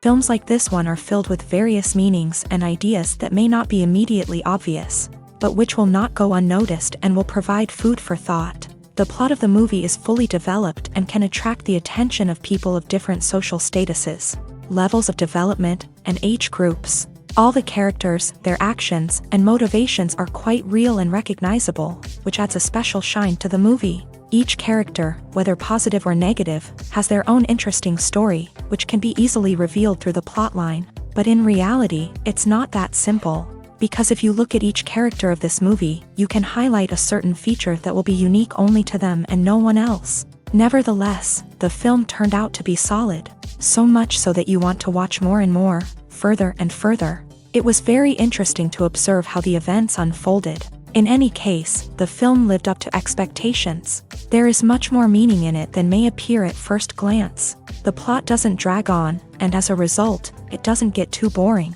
Films like this one are filled with various meanings and ideas that may not be immediately obvious, but which will not go unnoticed and will provide food for thought. The plot of the movie is fully developed and can attract the attention of people of different social statuses, levels of development, and age groups. All the characters, their actions, and motivations are quite real and recognizable, which adds a special shine to the movie. Each character, whether positive or negative, has their own interesting story, which can be easily revealed through the plotline. But in reality, it's not that simple. Because if you look at each character of this movie, you can highlight a certain feature that will be unique only to them and no one else. Nevertheless, the film turned out to be solid. So much so that you want to watch more and more, further and further. It was very interesting to observe how the events unfolded. In any case, the film lived up to expectations. There is much more meaning in it than may appear at first glance. The plot doesn't drag on, and as a result, it doesn't get too boring.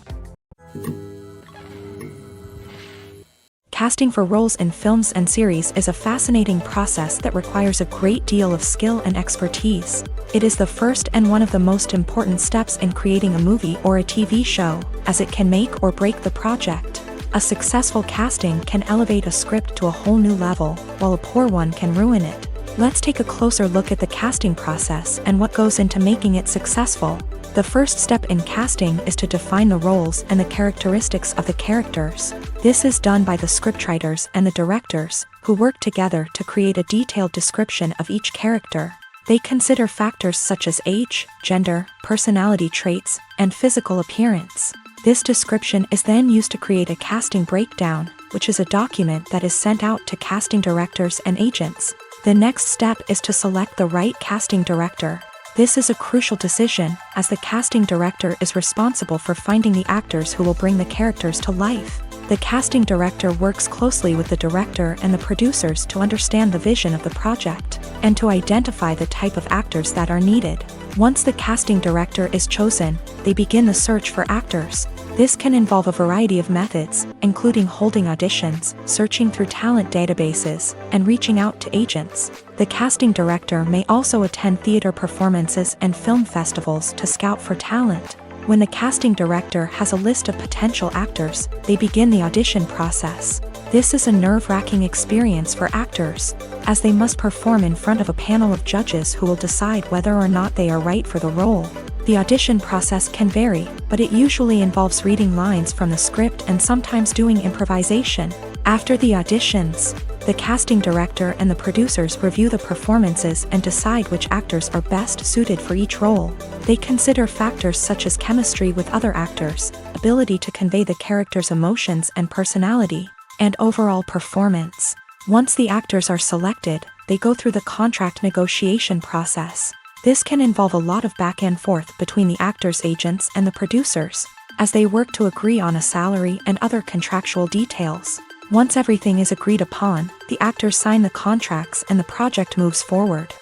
Casting for roles in films and series is a fascinating process that requires a great deal of skill and expertise. It is the first and one of the most important steps in creating a movie or a TV show, as it can make or break the project. A successful casting can elevate a script to a whole new level, while a poor one can ruin it. Let's take a closer look at the casting process and what goes into making it successful. The first step in casting is to define the roles and the characteristics of the characters. This is done by the scriptwriters and the directors, who work together to create a detailed description of each character. They consider factors such as age, gender, personality traits, and physical appearance. This description is then used to create a casting breakdown, which is a document that is sent out to casting directors and agents. The next step is to select the right casting director. This is a crucial decision, as the casting director is responsible for finding the actors who will bring the characters to life. The casting director works closely with the director and the producers to understand the vision of the project, and to identify the type of actors that are needed. Once the casting director is chosen, they begin the search for actors. This can involve a variety of methods, including holding auditions, searching through talent databases, and reaching out to agents. The casting director may also attend theater performances and film festivals to scout for talent. When the casting director has a list of potential actors, they begin the audition process. This is a nerve-wracking experience for actors, as they must perform in front of a panel of judges who will decide whether or not they are right for the role. The audition process can vary, but it usually involves reading lines from the script and sometimes doing improvisation. After the auditions, the casting director and the producers review the performances and decide which actors are best suited for each role. They consider factors such as chemistry with other actors, ability to convey the character's emotions and personality, and overall performance. Once the actors are selected, they go through the contract negotiation process. This can involve a lot of back and forth between the actors' agents and the producers, as they work to agree on a salary and other contractual details. Once everything is agreed upon, the actors sign the contracts and the project moves forward.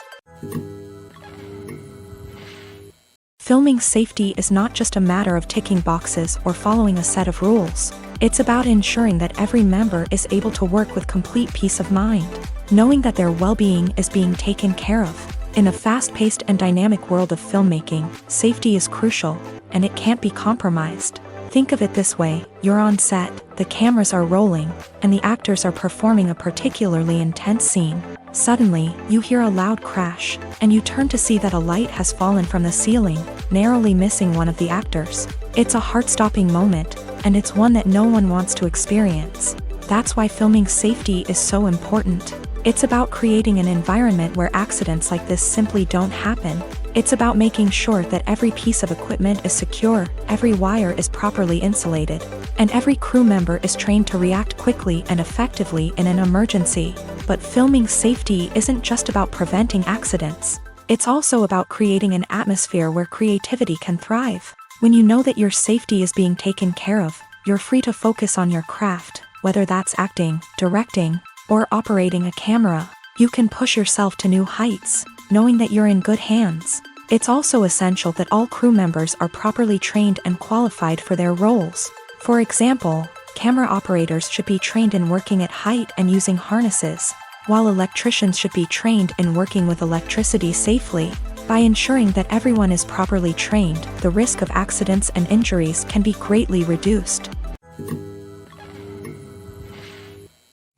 Filming safety is not just a matter of ticking boxes or following a set of rules. It's about ensuring that every member is able to work with complete peace of mind, knowing that their well-being is being taken care of. In a fast-paced and dynamic world of filmmaking, safety is crucial, and it can't be compromised. Think of it this way: you're on set, the cameras are rolling, and the actors are performing a particularly intense scene. Suddenly, you hear a loud crash, and you turn to see that a light has fallen from the ceiling, narrowly missing one of the actors. It's a heart-stopping moment, and it's one that no one wants to experience. That's why filming safety is so important. It's about creating an environment where accidents like this simply don't happen. It's about making sure that every piece of equipment is secure, every wire is properly insulated, and every crew member is trained to react quickly and effectively in an emergency. But filming safety isn't just about preventing accidents. It's also about creating an atmosphere where creativity can thrive. When you know that your safety is being taken care of, you're free to focus on your craft, whether that's acting, directing, or operating a camera. You can push yourself to new heights, knowing that you're in good hands. It's also essential that all crew members are properly trained and qualified for their roles. For example, camera operators should be trained in working at height and using harnesses, while electricians should be trained in working with electricity safely. By ensuring that everyone is properly trained, the risk of accidents and injuries can be greatly reduced.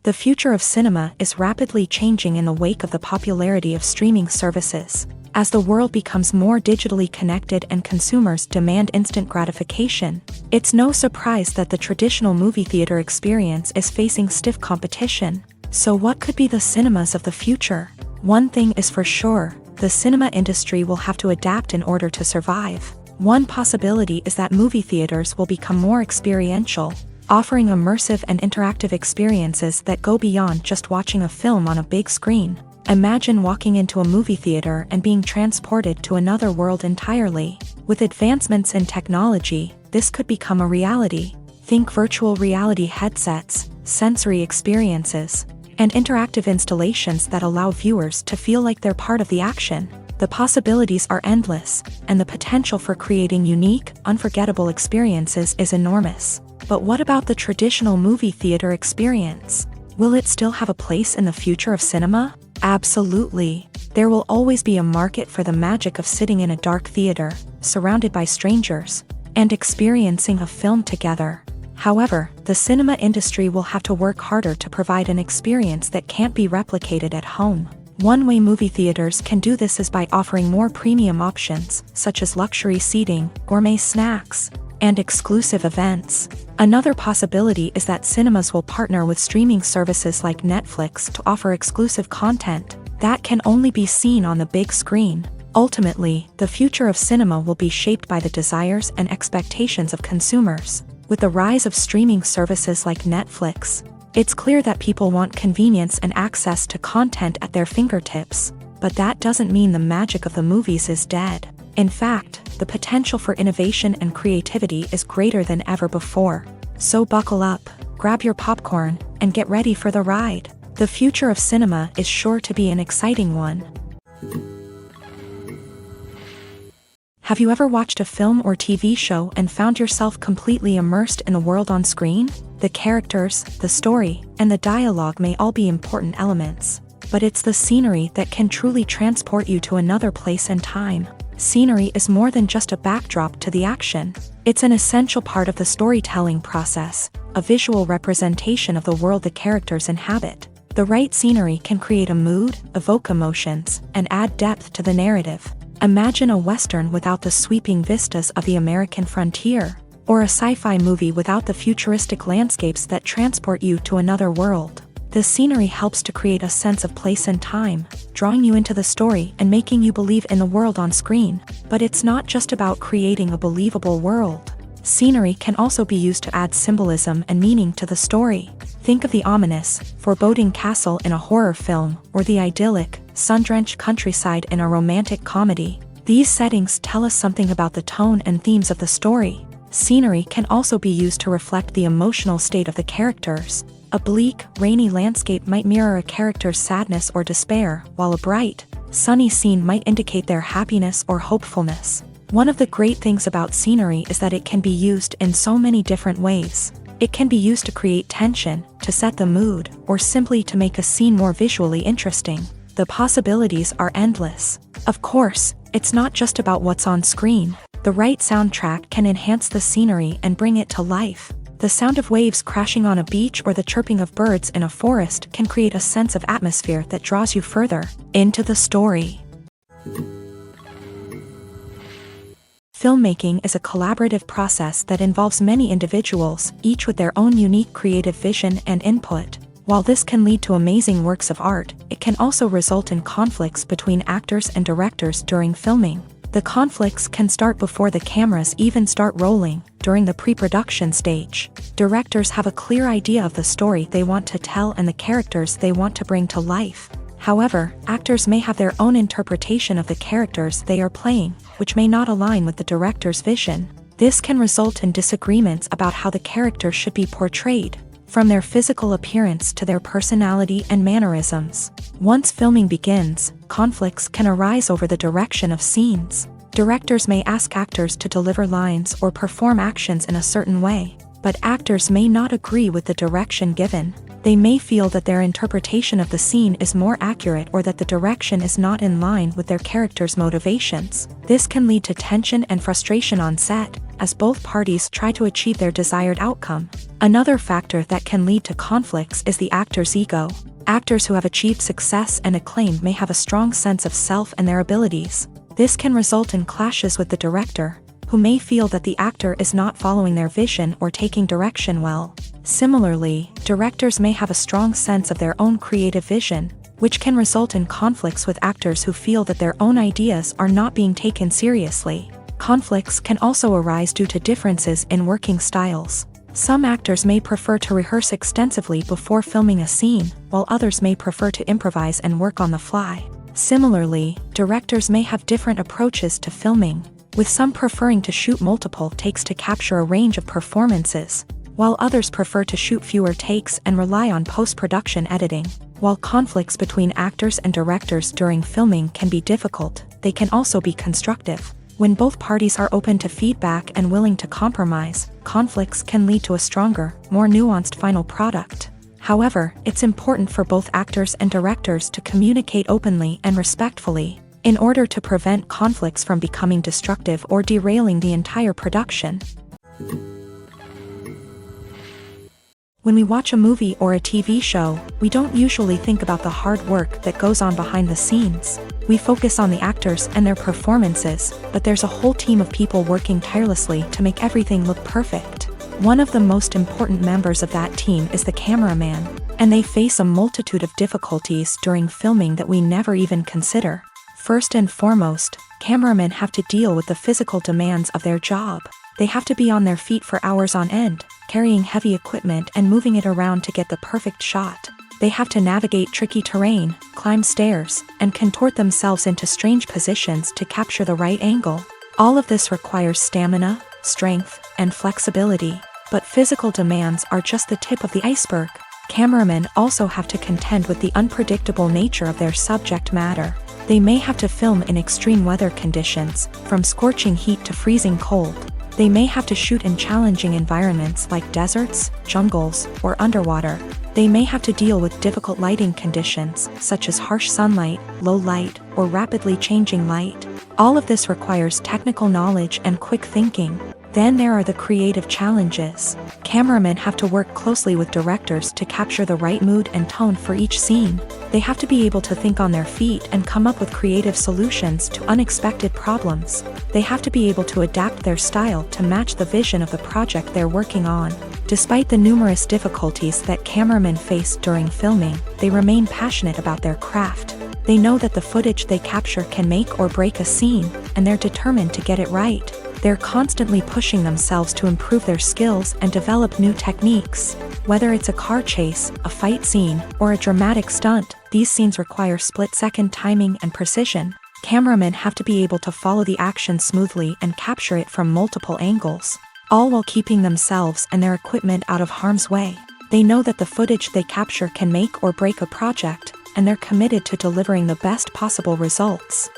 The future of cinema is rapidly changing in the wake of the popularity of streaming services. As the world becomes more digitally connected and consumers demand instant gratification, it's no surprise that the traditional movie theater experience is facing stiff competition. So what could be the cinemas of the future? One thing is for sure, the cinema industry will have to adapt in order to survive. One possibility is that movie theaters will become more experiential, offering immersive and interactive experiences that go beyond just watching a film on a big screen. Imagine walking into a movie theater and being transported to another world entirely. With advancements in technology, this could become a reality. Think virtual reality headsets, sensory experiences, and interactive installations that allow viewers to feel like they're part of the action. The possibilities are endless, and the potential for creating unique, unforgettable experiences is enormous. But what about the traditional movie theater experience? Will it still have a place in the future of cinema? Absolutely. There will always be a market for the magic of sitting in a dark theater, surrounded by strangers, and experiencing a film together. However, the cinema industry will have to work harder to provide an experience that can't be replicated at home. One way movie theaters can do this is by offering more premium options, such as luxury seating, gourmet snacks, and exclusive events. Another possibility is that cinemas will partner with streaming services like Netflix to offer exclusive content that can only be seen on the big screen. Ultimately, the future of cinema will be shaped by the desires and expectations of consumers. With the rise of streaming services like Netflix, it's clear that people want convenience and access to content at their fingertips. But that doesn't mean the magic of the movies is dead. In fact, the potential for innovation and creativity is greater than ever before. So buckle up, grab your popcorn, and get ready for the ride. The future of cinema is sure to be an exciting one. Have you ever watched a film or TV show and found yourself completely immersed in the world on screen? The characters, the story, and the dialogue may all be important elements, but it's the scenery that can truly transport you to another place and time. Scenery is more than just a backdrop to the action. It's an essential part of the storytelling process, a visual representation of the world the characters inhabit. The right scenery can create a mood, evoke emotions, and add depth to the narrative. Imagine a Western without the sweeping vistas of the American frontier, or a sci-fi movie without the futuristic landscapes that transport you to another world. The scenery helps to create a sense of place and time, drawing you into the story and making you believe in the world on screen. But it's not just about creating a believable world. Scenery can also be used to add symbolism and meaning to the story. Think of the ominous, foreboding castle in a horror film, or the idyllic, sun-drenched countryside in a romantic comedy. These settings tell us something about the tone and themes of the story. Scenery can also be used to reflect the emotional state of the characters. A bleak, rainy landscape might mirror a character's sadness or despair, while a bright, sunny scene might indicate their happiness or hopefulness. One of the great things about scenery is that it can be used in so many different ways. It can be used to create tension, to set the mood, or simply to make a scene more visually interesting. The possibilities are endless. Of course, it's not just about what's on screen. The right soundtrack can enhance the scenery and bring it to life. The sound of waves crashing on a beach or the chirping of birds in a forest can create a sense of atmosphere that draws you further into the story. Filmmaking is a collaborative process that involves many individuals, each with their own unique creative vision and input. While this can lead to amazing works of art, it can also result in conflicts between actors and directors during filming. The conflicts can start before the cameras even start rolling, during the pre-production stage. Directors have a clear idea of the story they want to tell and the characters they want to bring to life. However, actors may have their own interpretation of the characters they are playing, which may not align with the director's vision. This can result in disagreements about how the characters should be portrayed, from their physical appearance to their personality and mannerisms. Once filming begins, conflicts can arise over the direction of scenes. Directors may ask actors to deliver lines or perform actions in a certain way, but actors may not agree with the direction given. They may feel that their interpretation of the scene is more accurate or that the direction is not in line with their character's motivations. This can lead to tension and frustration on set, as both parties try to achieve their desired outcome. Another factor that can lead to conflicts is the actor's ego. Actors who have achieved success and acclaim may have a strong sense of self and their abilities. This can result in clashes with the director, who may feel that the actor is not following their vision or taking direction well. Similarly, directors may have a strong sense of their own creative vision, which can result in conflicts with actors who feel that their own ideas are not being taken seriously. Conflicts can also arise due to differences in working styles. Some actors may prefer to rehearse extensively before filming a scene, while others may prefer to improvise and work on the fly. Similarly, directors may have different approaches to filming, with some preferring to shoot multiple takes to capture a range of performances, while others prefer to shoot fewer takes and rely on post-production editing. While conflicts between actors and directors during filming can be difficult, they can also be constructive. When both parties are open to feedback and willing to compromise, conflicts can lead to a stronger, more nuanced final product. However, it's important for both actors and directors to communicate openly and respectfully, in order to prevent conflicts from becoming destructive or derailing the entire production. When we watch a movie or a TV show, we don't usually think about the hard work that goes on behind the scenes. We focus on the actors and their performances, but there's a whole team of people working tirelessly to make everything look perfect. One of the most important members of that team is the cameraman, and they face a multitude of difficulties during filming that we never even consider. First and foremost, cameramen have to deal with the physical demands of their job. They have to be on their feet for hours on end, carrying heavy equipment and moving it around to get the perfect shot. They have to navigate tricky terrain, climb stairs, and contort themselves into strange positions to capture the right angle. All of this requires stamina, strength, and flexibility. But physical demands are just the tip of the iceberg. Cameramen also have to contend with the unpredictable nature of their subject matter. They may have to film in extreme weather conditions, from scorching heat to freezing cold. They may have to shoot in challenging environments like deserts, jungles, or underwater. They may have to deal with difficult lighting conditions, such as harsh sunlight, low light, or rapidly changing light. All of this requires technical knowledge and quick thinking. Then there are the creative challenges. Cameramen have to work closely with directors to capture the right mood and tone for each scene. They have to be able to think on their feet and come up with creative solutions to unexpected problems. They have to be able to adapt their style to match the vision of the project they're working on. Despite the numerous difficulties that cameramen face during filming, they remain passionate about their craft. They know that the footage they capture can make or break a scene, and they're determined to get it right. They're constantly pushing themselves to improve their skills and develop new techniques. Whether it's a car chase, a fight scene, or a dramatic stunt, these scenes require split-second timing and precision. Cameramen have to be able to follow the action smoothly and capture it from multiple angles, all while keeping themselves and their equipment out of harm's way. They know that the footage they capture can make or break a project, and they're committed to delivering the best possible results.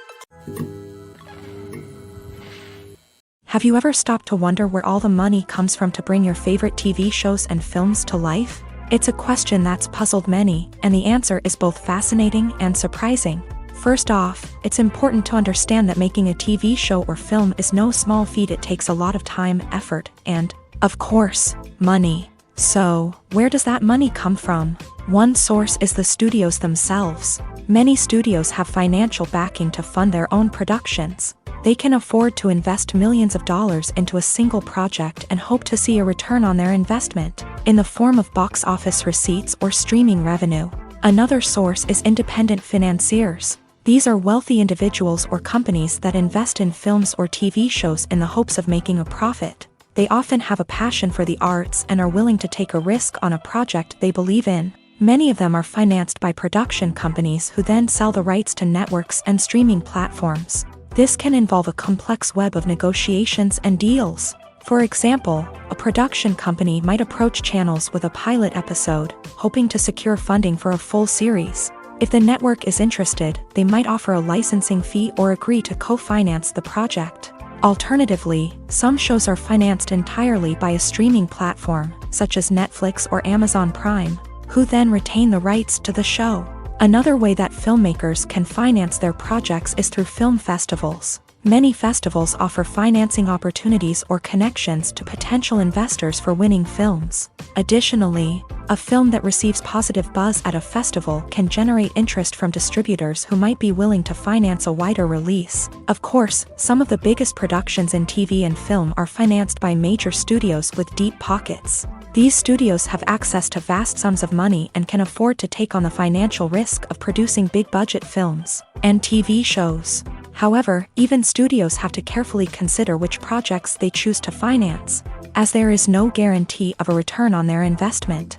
Have you ever stopped to wonder where all the money comes from to bring your favorite TV shows and films to life? It's a question that's puzzled many, and the answer is both fascinating and surprising. First off, it's important to understand that making a TV show or film is no small feat. It takes a lot of time, effort, and, of course, money. So, where does that money come from? One source is the studios themselves. Many studios have financial backing to fund their own productions. They can afford to invest millions of dollars into a single project and hope to see a return on their investment, in the form of box office receipts or streaming revenue. Another source is independent financiers. These are wealthy individuals or companies that invest in films or TV shows in the hopes of making a profit. They often have a passion for the arts and are willing to take a risk on a project they believe in. Many of them are financed by production companies who then sell the rights to networks and streaming platforms. This can involve a complex web of negotiations and deals. For example, a production company might approach channels with a pilot episode, hoping to secure funding for a full series. If the network is interested, they might offer a licensing fee or agree to co-finance the project. Alternatively, some shows are financed entirely by a streaming platform, such as Netflix or Amazon Prime, who then retain the rights to the show. Another way that filmmakers can finance their projects is through film festivals. Many festivals offer financing opportunities or connections to potential investors for winning films. Additionally, a film that receives positive buzz at a festival can generate interest from distributors who might be willing to finance a wider release. Of course, some of the biggest productions in TV and film are financed by major studios with deep pockets. These studios have access to vast sums of money and can afford to take on the financial risk of producing big-budget films and TV shows. However, even studios have to carefully consider which projects they choose to finance, as there is no guarantee of a return on their investment.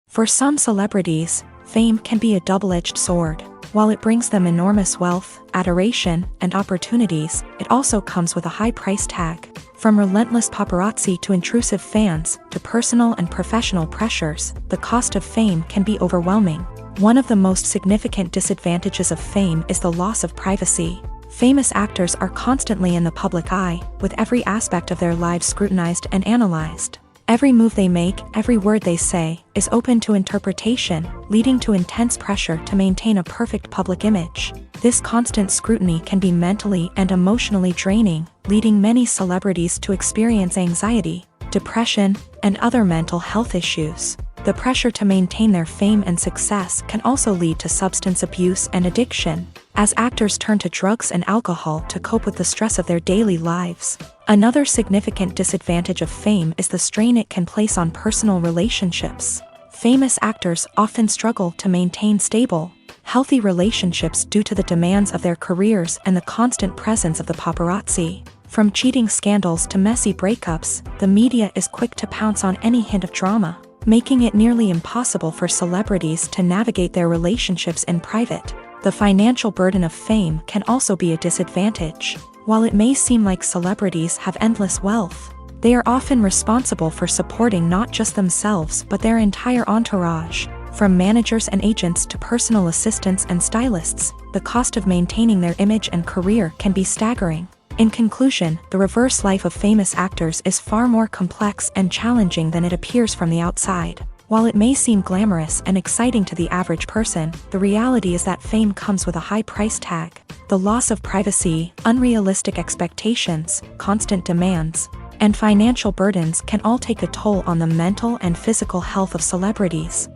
For some celebrities, fame can be a double-edged sword. While it brings them enormous wealth, adoration, and opportunities, it also comes with a high price tag. From relentless paparazzi to intrusive fans, to personal and professional pressures, the cost of fame can be overwhelming. One of the most significant disadvantages of fame is the loss of privacy. Famous actors are constantly in the public eye, with every aspect of their lives scrutinized and analyzed. Every move they make, every word they say, is open to interpretation, leading to intense pressure to maintain a perfect public image. This constant scrutiny can be mentally and emotionally draining, leading many celebrities to experience anxiety, depression, and other mental health issues. The pressure to maintain their fame and success can also lead to substance abuse and addiction, as actors turn to drugs and alcohol to cope with the stress of their daily lives. Another significant disadvantage of fame is the strain it can place on personal relationships. Famous actors often struggle to maintain stable, healthy relationships due to the demands of their careers and the constant presence of the paparazzi. From cheating scandals to messy breakups, the media is quick to pounce on any hint of drama, making it nearly impossible for celebrities to navigate their relationships in private. The financial burden of fame can also be a disadvantage. While it may seem like celebrities have endless wealth, they are often responsible for supporting not just themselves but their entire entourage. From managers and agents to personal assistants and stylists, the cost of maintaining their image and career can be staggering. In conclusion, the reverse life of famous actors is far more complex and challenging than it appears from the outside. While it may seem glamorous and exciting to the average person, the reality is that fame comes with a high price tag. The loss of privacy, unrealistic expectations, constant demands, and financial burdens can all take a toll on the mental and physical health of celebrities.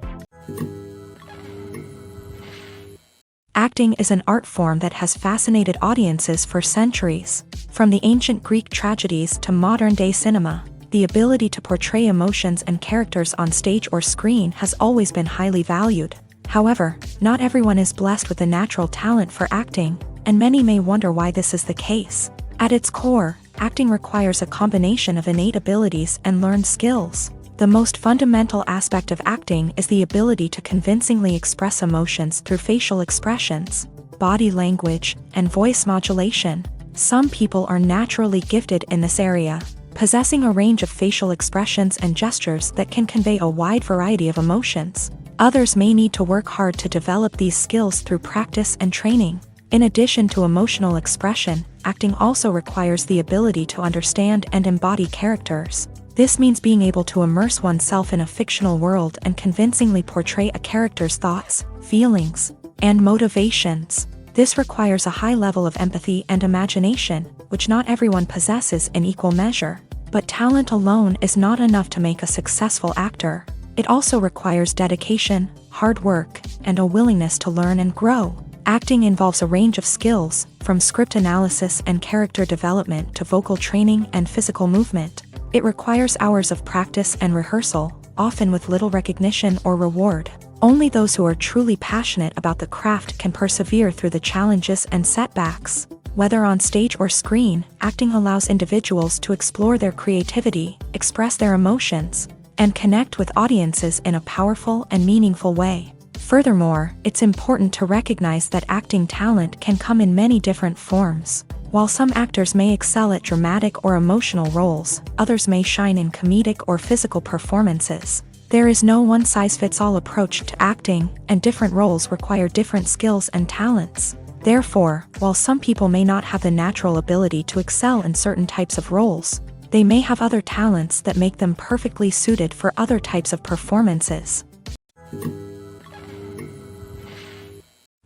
Acting is an art form that has fascinated audiences for centuries. From the ancient Greek tragedies to modern-day cinema, the ability to portray emotions and characters on stage or screen has always been highly valued. However, not everyone is blessed with the natural talent for acting, and many may wonder why this is the case. At its core, acting requires a combination of innate abilities and learned skills. The most fundamental aspect of acting is the ability to convincingly express emotions through facial expressions, body language, and voice modulation. Some people are naturally gifted in this area, possessing a range of facial expressions and gestures that can convey a wide variety of emotions. Others may need to work hard to develop these skills through practice and training. In addition to emotional expression, acting also requires the ability to understand and embody characters. This means being able to immerse oneself in a fictional world and convincingly portray a character's thoughts, feelings, and motivations. This requires a high level of empathy and imagination, which not everyone possesses in equal measure. But talent alone is not enough to make a successful actor. It also requires dedication, hard work, and a willingness to learn and grow. Acting involves a range of skills, from script analysis and character development to vocal training and physical movement. It requires hours of practice and rehearsal, often with little recognition or reward. Only those who are truly passionate about the craft can persevere through the challenges and setbacks. Whether on stage or screen, acting allows individuals to explore their creativity, express their emotions, and connect with audiences in a powerful and meaningful way. Furthermore, it's important to recognize that acting talent can come in many different forms. While some actors may excel at dramatic or emotional roles, others may shine in comedic or physical performances. There is no one-size-fits-all approach to acting, and different roles require different skills and talents. Therefore, while some people may not have the natural ability to excel in certain types of roles, They may have other talents that make them perfectly suited for other types of performances.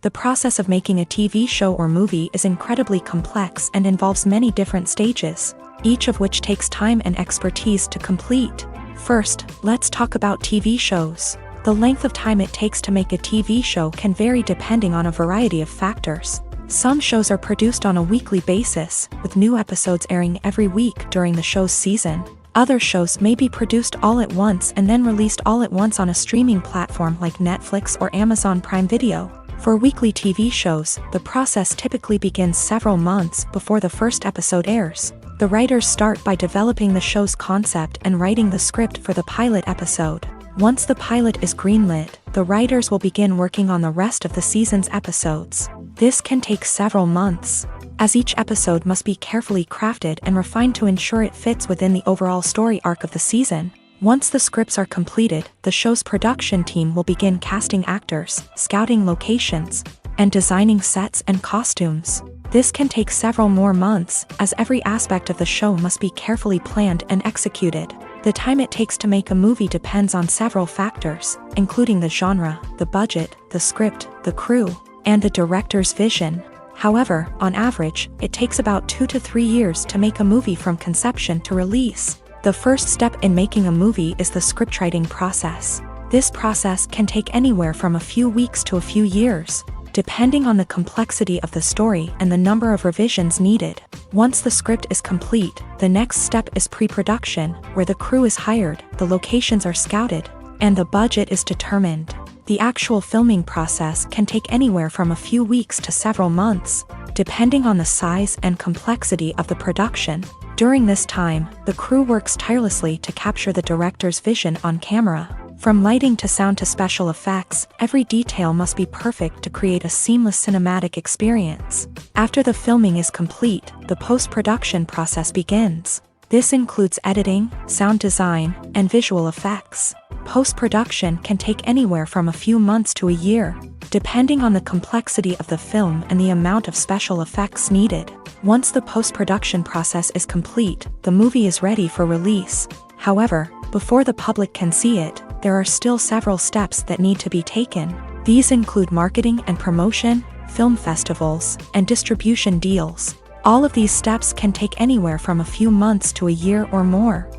The process of making a TV show or movie is incredibly complex and involves many different stages, each of which takes time and expertise to complete. First, let's talk about TV shows. The length of time it takes to make a TV show can vary depending on a variety of factors. Some shows are produced on a weekly basis, with new episodes airing every week during the show's season. Other shows may be produced all at once and then released all at once on a streaming platform like Netflix or Amazon Prime Video. For weekly TV shows, the process typically begins several months before the first episode airs. The writers start by developing the show's concept and writing the script for the pilot episode. Once the pilot is greenlit, the writers will begin working on the rest of the season's episodes. This can take several months, as each episode must be carefully crafted and refined to ensure it fits within the overall story arc of the season. Once the scripts are completed, the show's production team will begin casting actors, scouting locations, and designing sets and costumes. This can take several more months, as every aspect of the show must be carefully planned and executed. The time it takes to make a movie depends on several factors, including the genre, the budget, the script, the crew, and the director's vision. However, on average, it takes about 2 to 3 years to make a movie from conception to release. The first step in making a movie is the scriptwriting process. This process can take anywhere from a few weeks to a few years, depending on the complexity of the story and the number of revisions needed. Once the script is complete, the next step is pre-production, where the crew is hired, the locations are scouted, and the budget is determined. The actual filming process can take anywhere from a few weeks to several months, depending on the size and complexity of the production. During this time, the crew works tirelessly to capture the director's vision on camera. From lighting to sound to special effects, every detail must be perfect to create a seamless cinematic experience. After the filming is complete, the post-production process begins. This includes editing, sound design, and visual effects. Post-production can take anywhere from a few months to a year, depending on the complexity of the film and the amount of special effects needed. Once the post-production process is complete, the movie is ready for release. However, before the public can see it, there are still several steps that need to be taken. These include marketing and promotion, film festivals, and distribution deals. All of these steps can take anywhere from a few months to a year or more.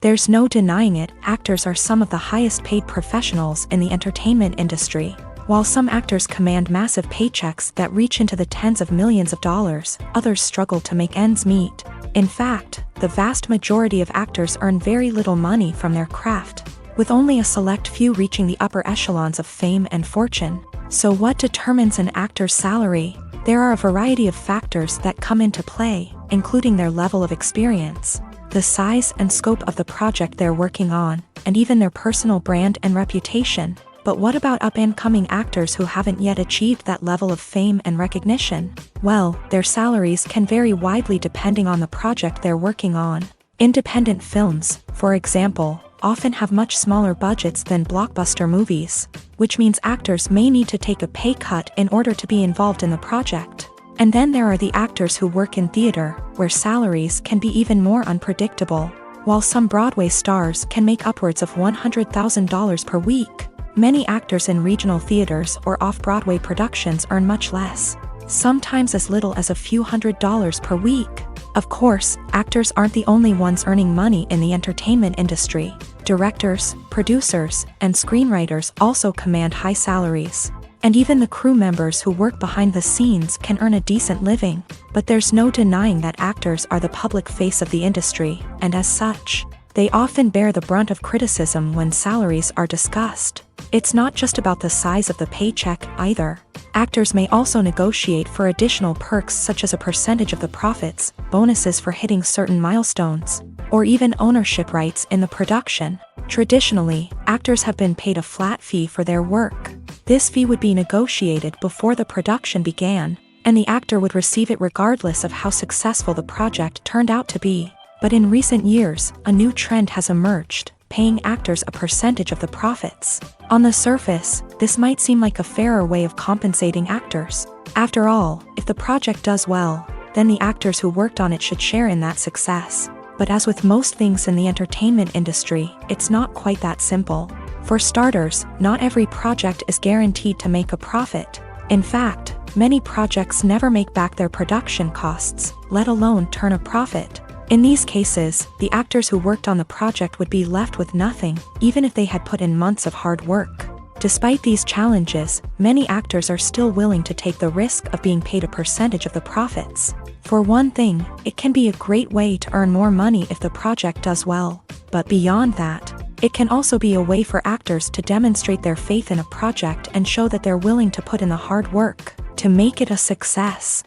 There's no denying it, actors are some of the highest paid professionals in the entertainment industry. While some actors command massive paychecks that reach into the tens of millions of dollars, others struggle to make ends meet. In fact, the vast majority of actors earn very little money from their craft, with only a select few reaching the upper echelons of fame and fortune. So what determines an actor's salary? There are a variety of factors that come into play, including their level of experience, the size and scope of the project they're working on, and even their personal brand and reputation. But what about up-and-coming actors who haven't yet achieved that level of fame and recognition? Well, their salaries can vary widely depending on the project they're working on. Independent films, for example, often have much smaller budgets than blockbuster movies, which means actors may need to take a pay cut in order to be involved in the project. And then there are the actors who work in theater, where salaries can be even more unpredictable. While some Broadway stars can make upwards of $100,000 per week, many actors in regional theaters or off-Broadway productions earn much less, sometimes as little as a few $100s per week. Of course, actors aren't the only ones earning money in the entertainment industry. Directors, producers, and screenwriters also command high salaries. And even the crew members who work behind the scenes can earn a decent living. But there's no denying that actors are the public face of the industry, and as such, they often bear the brunt of criticism when salaries are discussed. It's not just about the size of the paycheck either. Actors may also negotiate for additional perks such as a percentage of the profits, bonuses for hitting certain milestones, or even ownership rights in the production. Traditionally, actors have been paid a flat fee for their work. This fee would be negotiated before the production began, and the actor would receive it regardless of how successful the project turned out to be. But in recent years, a new trend has emerged, paying actors a percentage of the profits. On the surface, this might seem like a fairer way of compensating actors. After all, if the project does well, then the actors who worked on it should share in that success. But as with most things in the entertainment industry, it's not quite that simple. For starters, not every project is guaranteed to make a profit. In fact, many projects never make back their production costs, let alone turn a profit. In these cases, the actors who worked on the project would be left with nothing, even if they had put in months of hard work. Despite these challenges, many actors are still willing to take the risk of being paid a percentage of the profits. For one thing, it can be a great way to earn more money if the project does well. But beyond that, it can also be a way for actors to demonstrate their faith in a project and show that they're willing to put in the hard work to make it a success.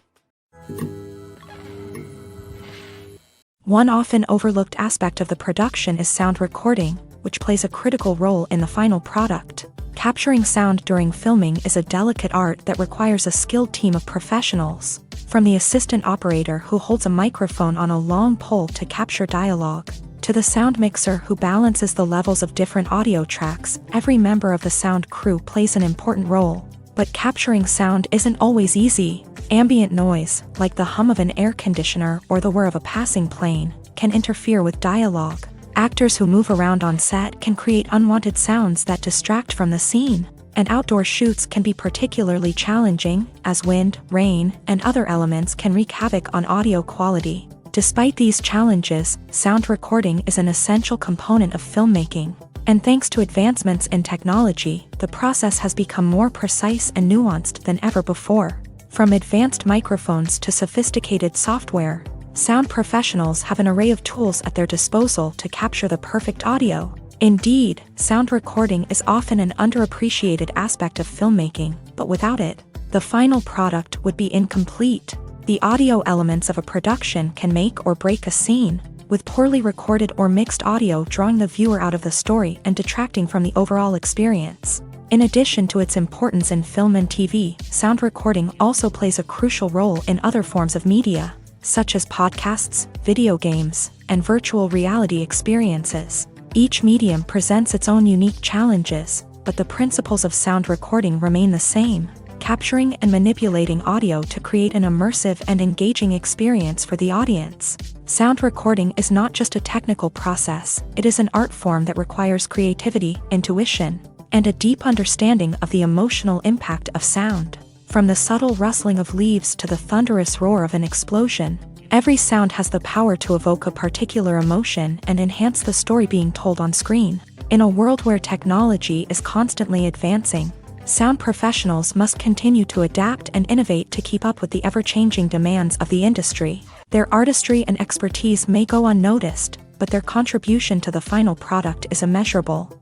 One often overlooked aspect of the production is sound recording, which plays a critical role in the final product. Capturing sound during filming is a delicate art that requires a skilled team of professionals. From the assistant operator who holds a microphone on a long pole to capture dialogue, to the sound mixer who balances the levels of different audio tracks, every member of the sound crew plays an important role. But capturing sound isn't always easy. Ambient noise, like the hum of an air conditioner or the whir of a passing plane, can interfere with dialogue. Actors who move around on set can create unwanted sounds that distract from the scene. And outdoor shoots can be particularly challenging, as wind, rain, and other elements can wreak havoc on audio quality. Despite these challenges, sound recording is an essential component of filmmaking. And thanks to advancements in technology, the process has become more precise and nuanced than ever before. From advanced microphones to sophisticated software, sound professionals have an array of tools at their disposal to capture the perfect audio. Indeed, sound recording is often an underappreciated aspect of filmmaking, but without it, the final product would be incomplete. The audio elements of a production can make or break a scene, with poorly recorded or mixed audio drawing the viewer out of the story and detracting from the overall experience. In addition to its importance in film and TV, sound recording also plays a crucial role in other forms of media, such as podcasts, video games, and virtual reality experiences. Each medium presents its own unique challenges, but the principles of sound recording remain the same: capturing and manipulating audio to create an immersive and engaging experience for the audience. Sound recording is not just a technical process, it is an art form that requires creativity, intuition, and a deep understanding of the emotional impact of sound. From the subtle rustling of leaves to the thunderous roar of an explosion, every sound has the power to evoke a particular emotion and enhance the story being told on screen. In a world where technology is constantly advancing, sound professionals must continue to adapt and innovate to keep up with the ever-changing demands of the industry. Their artistry and expertise may go unnoticed, but their contribution to the final product is immeasurable.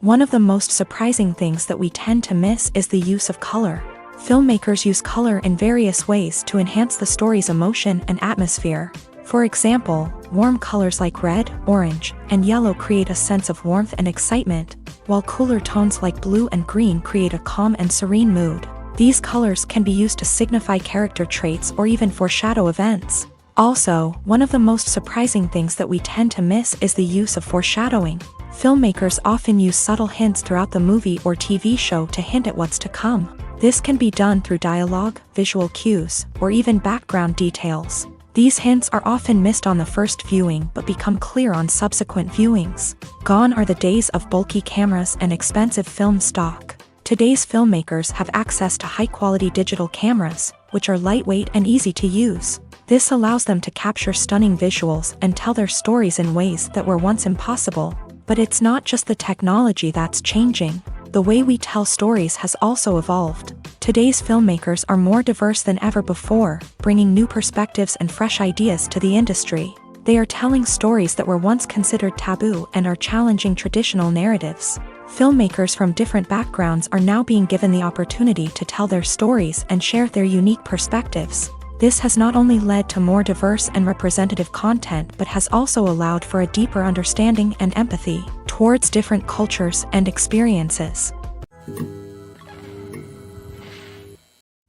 One of the most surprising things that we tend to miss is the use of color. Filmmakers use color in various ways to enhance the story's emotion and atmosphere. For example, warm colors like red, orange, and yellow create a sense of warmth and excitement, while cooler tones like blue and green create a calm and serene mood. These colors can be used to signify character traits or even foreshadow events. Also, one of the most surprising things that we tend to miss is the use of foreshadowing. Filmmakers often use subtle hints throughout the movie or TV show to hint at what's to come. This can be done through dialogue, visual cues, or even background details. These hints are often missed on the first viewing but become clear on subsequent viewings. Gone are the days of bulky cameras and expensive film stock. Today's filmmakers have access to high-quality digital cameras, which are lightweight and easy to use. This allows them to capture stunning visuals and tell their stories in ways that were once impossible. But it's not just the technology that's changing. The way we tell stories has also evolved. Today's filmmakers are more diverse than ever before, bringing new perspectives and fresh ideas to the industry. They are telling stories that were once considered taboo and are challenging traditional narratives. Filmmakers from different backgrounds are now being given the opportunity to tell their stories and share their unique perspectives. This has not only led to more diverse and representative content but has also allowed for a deeper understanding and empathy towards different cultures and experiences.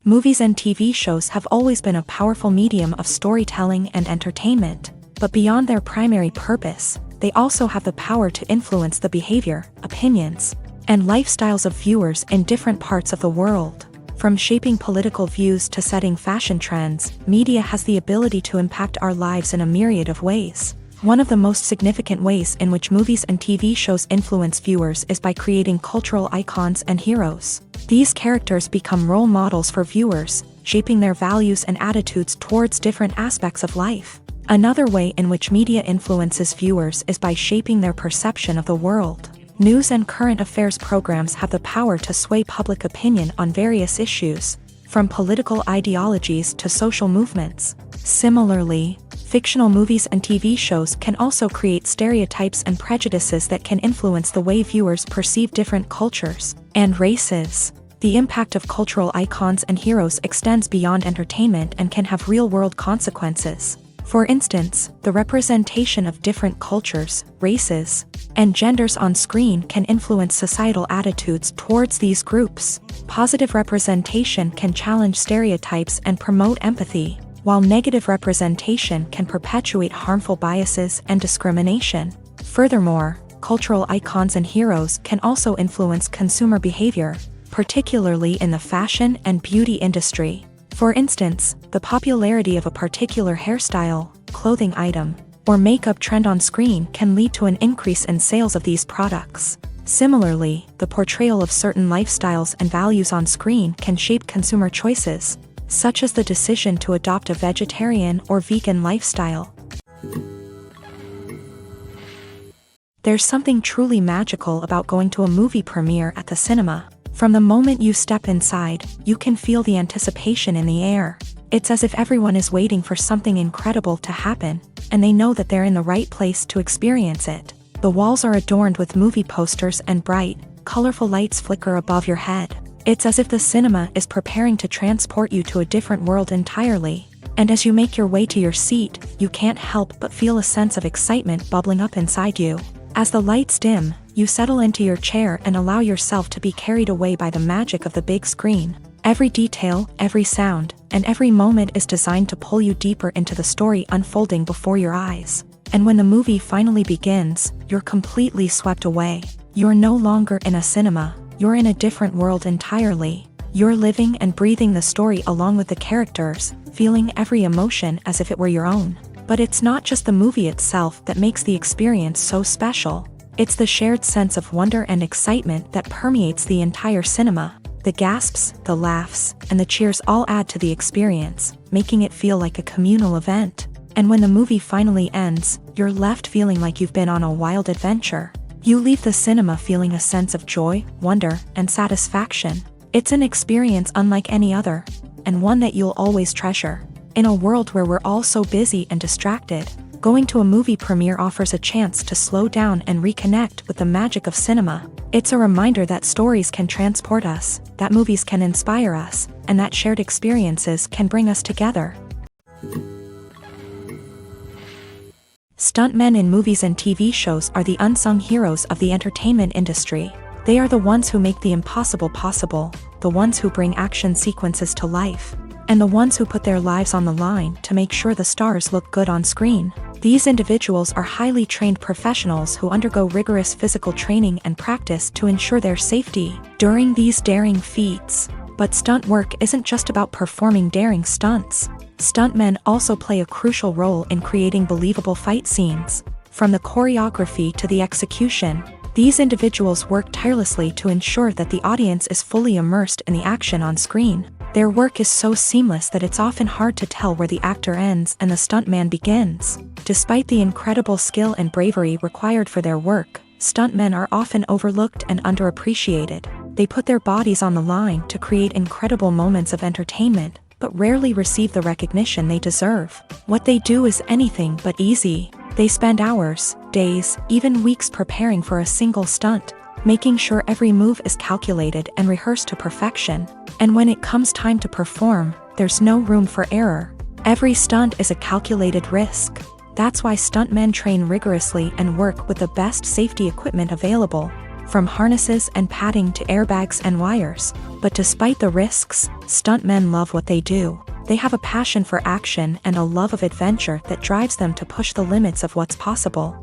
Movies and TV shows have always been a powerful medium of storytelling and entertainment, but beyond their primary purpose, they also have the power to influence the behavior, opinions, and lifestyles of viewers in different parts of the world. From shaping political views to setting fashion trends, media has the ability to impact our lives in a myriad of ways. One of the most significant ways in which movies and TV shows influence viewers is by creating cultural icons and heroes. These characters become role models for viewers, shaping their values and attitudes towards different aspects of life. Another way in which media influences viewers is by shaping their perception of the world. News and current affairs programs have the power to sway public opinion on various issues, from political ideologies to social movements. Similarly, fictional movies and TV shows can also create stereotypes and prejudices that can influence the way viewers perceive different cultures and races. The impact of cultural icons and heroes extends beyond entertainment and can have real-world consequences. For instance, the representation of different cultures, races, and genders on screen can influence societal attitudes towards these groups. Positive representation can challenge stereotypes and promote empathy, while negative representation can perpetuate harmful biases and discrimination. Furthermore, cultural icons and heroes can also influence consumer behavior, particularly in the fashion and beauty industry. For instance, the popularity of a particular hairstyle, clothing item, or makeup trend on screen can lead to an increase in sales of these products. Similarly, the portrayal of certain lifestyles and values on screen can shape consumer choices, such as the decision to adopt a vegetarian or vegan lifestyle. There's something truly magical about going to a movie premiere at the cinema. From the moment you step inside, you can feel the anticipation in the air. It's as if everyone is waiting for something incredible to happen, and they know that they're in the right place to experience it. The walls are adorned with movie posters and bright, colorful lights flicker above your head. It's as if the cinema is preparing to transport you to a different world entirely. And as you make your way to your seat, you can't help but feel a sense of excitement bubbling up inside you. As the lights dim, you settle into your chair and allow yourself to be carried away by the magic of the big screen. Every detail, every sound, and every moment is designed to pull you deeper into the story unfolding before your eyes. And when the movie finally begins, you're completely swept away. You're no longer in a cinema, you're in a different world entirely. You're living and breathing the story along with the characters, feeling every emotion as if it were your own. But it's not just the movie itself that makes the experience so special. It's the shared sense of wonder and excitement that permeates the entire cinema. The gasps, the laughs, and the cheers all add to the experience, making it feel like a communal event. And when the movie finally ends, you're left feeling like you've been on a wild adventure. You leave the cinema feeling a sense of joy, wonder, and satisfaction. It's an experience unlike any other, and one that you'll always treasure. In a world where we're all so busy and distracted, going to a movie premiere offers a chance to slow down and reconnect with the magic of cinema. It's a reminder that stories can transport us, that movies can inspire us, and that shared experiences can bring us together. Stuntmen in movies and TV shows are the unsung heroes of the entertainment industry. They are the ones who make the impossible possible, the ones who bring action sequences to life, and the ones who put their lives on the line to make sure the stars look good on screen. These individuals are highly trained professionals who undergo rigorous physical training and practice to ensure their safety during these daring feats. But stunt work isn't just about performing daring stunts. Stuntmen also play a crucial role in creating believable fight scenes. From the choreography to the execution, these individuals work tirelessly to ensure that the audience is fully immersed in the action on screen. Their work is so seamless that it's often hard to tell where the actor ends and the stuntman begins. Despite the incredible skill and bravery required for their work, stuntmen are often overlooked and underappreciated. They put their bodies on the line to create incredible moments of entertainment, but rarely receive the recognition they deserve. What they do is anything but easy. They spend hours, days, even weeks preparing for a single stunt, making sure every move is calculated and rehearsed to perfection. And when it comes time to perform, there's no room for error. Every stunt is a calculated risk. That's why stuntmen train rigorously and work with the best safety equipment available, from harnesses and padding to airbags and wires. But despite the risks, stuntmen love what they do. They have a passion for action and a love of adventure that drives them to push the limits of what's possible.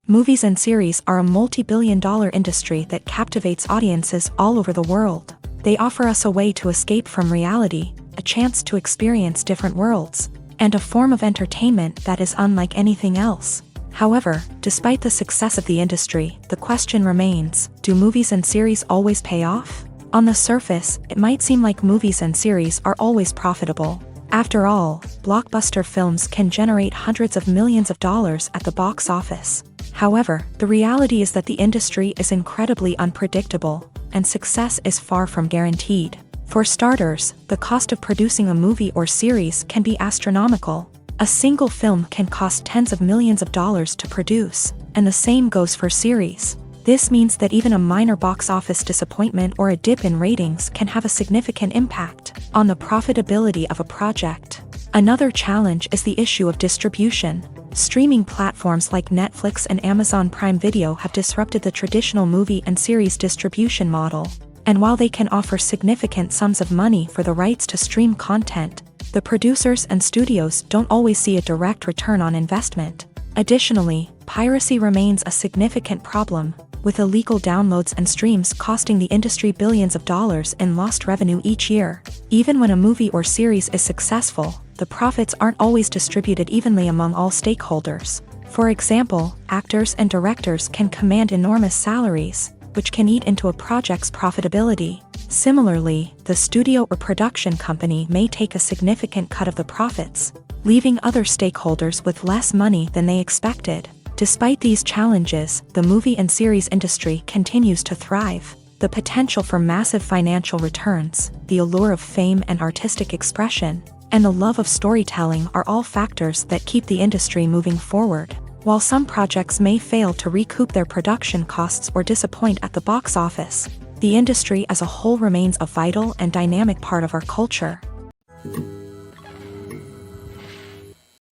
Movies and series are a multi-billion-dollar industry that captivates audiences all over the world. They offer us a way to escape from reality, a chance to experience different worlds, and a form of entertainment that is unlike anything else. However, despite the success of the industry, the question remains, do movies and series always pay off? On the surface, it might seem like movies and series are always profitable. After all, blockbuster films can generate hundreds of millions of dollars at the box office. However, the reality is that the industry is incredibly unpredictable, and success is far from guaranteed. For starters, the cost of producing a movie or series can be astronomical. A single film can cost tens of millions of dollars to produce, and the same goes for series. This means that even a minor box office disappointment or a dip in ratings can have a significant impact on the profitability of a project. Another challenge is the issue of distribution. Streaming platforms like Netflix and Amazon Prime Video have disrupted the traditional movie and series distribution model. And while they can offer significant sums of money for the rights to stream content, the producers and studios don't always see a direct return on investment. Additionally, piracy remains a significant problem, with illegal downloads and streams costing the industry billions of dollars in lost revenue each year. Even when a movie or series is successful, the profits aren't always distributed evenly among all stakeholders. For example, actors and directors can command enormous salaries, which can eat into a project's profitability. Similarly, the studio or production company may take a significant cut of the profits, leaving other stakeholders with less money than they expected. Despite these challenges, the movie and series industry continues to thrive. The potential for massive financial returns, the allure of fame and artistic expression, and the love of storytelling are all factors that keep the industry moving forward. While some projects may fail to recoup their production costs or disappoint at the box office, the industry as a whole remains a vital and dynamic part of our culture.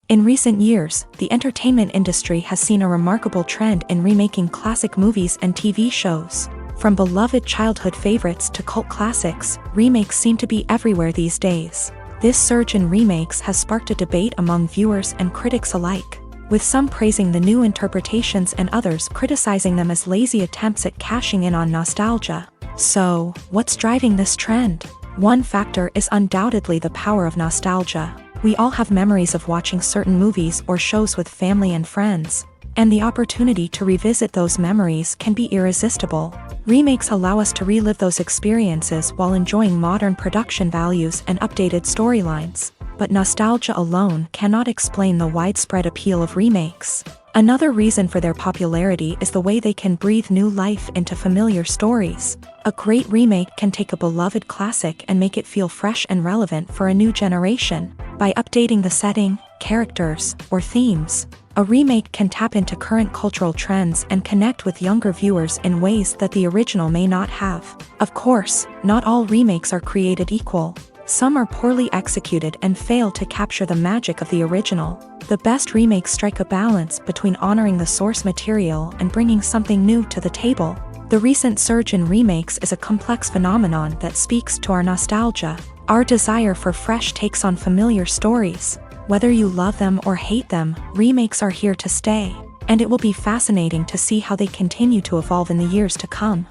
In recent years, the entertainment industry has seen a remarkable trend in remaking classic movies and TV shows. From beloved childhood favorites to cult classics, remakes seem to be everywhere these days. This surge in remakes has sparked a debate among viewers and critics alike, with some praising the new interpretations and others criticizing them as lazy attempts at cashing in on nostalgia. So, what's driving this trend? One factor is undoubtedly the power of nostalgia. We all have memories of watching certain movies or shows with family and friends, and the opportunity to revisit those memories can be irresistible. Remakes allow us to relive those experiences while enjoying modern production values and updated storylines. But nostalgia alone cannot explain the widespread appeal of remakes. Another reason for their popularity is the way they can breathe new life into familiar stories. A great remake can take a beloved classic and make it feel fresh and relevant for a new generation. By updating the setting, characters, or themes, a remake can tap into current cultural trends and connect with younger viewers in ways that the original may not have. Of course, not all remakes are created equal. Some are poorly executed and fail to capture the magic of the original. The best remakes strike a balance between honoring the source material and bringing something new to the table. The recent surge in remakes is a complex phenomenon that speaks to our nostalgia, our desire for fresh takes on familiar stories. Whether you love them or hate them, remakes are here to stay, and it will be fascinating to see how they continue to evolve in the years to come.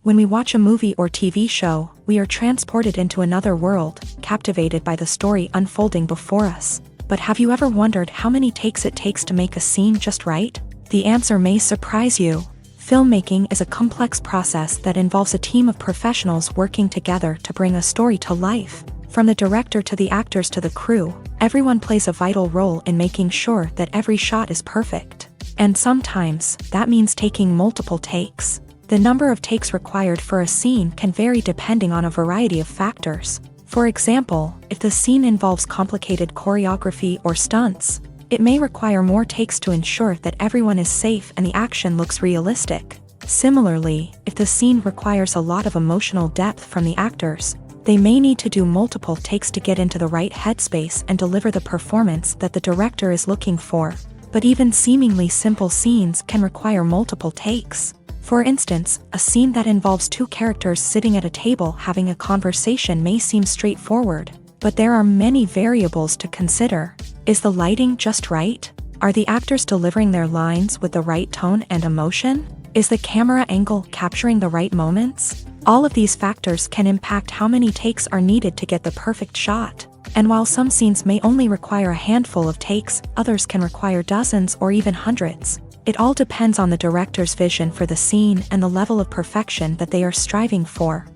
When we watch a movie or TV show, we are transported into another world, captivated by the story unfolding before us. But have you ever wondered how many takes it takes to make a scene just right? The answer may surprise you. Filmmaking is a complex process that involves a team of professionals working together to bring a story to life. From the director to the actors to the crew, everyone plays a vital role in making sure that every shot is perfect. And sometimes, that means taking multiple takes. The number of takes required for a scene can vary depending on a variety of factors. For example, if the scene involves complicated choreography or stunts, it may require more takes to ensure that everyone is safe and the action looks realistic. Similarly, if the scene requires a lot of emotional depth from the actors, they may need to do multiple takes to get into the right headspace and deliver the performance that the director is looking for. But even seemingly simple scenes can require multiple takes. For instance, a scene that involves two characters sitting at a table having a conversation may seem straightforward, but there are many variables to consider. Is the lighting just right? Are the actors delivering their lines with the right tone and emotion? Is the camera angle capturing the right moments? All of these factors can impact how many takes are needed to get the perfect shot. And while some scenes may only require a handful of takes, others can require dozens or even hundreds. It all depends on the director's vision for the scene and the level of perfection that they are striving for.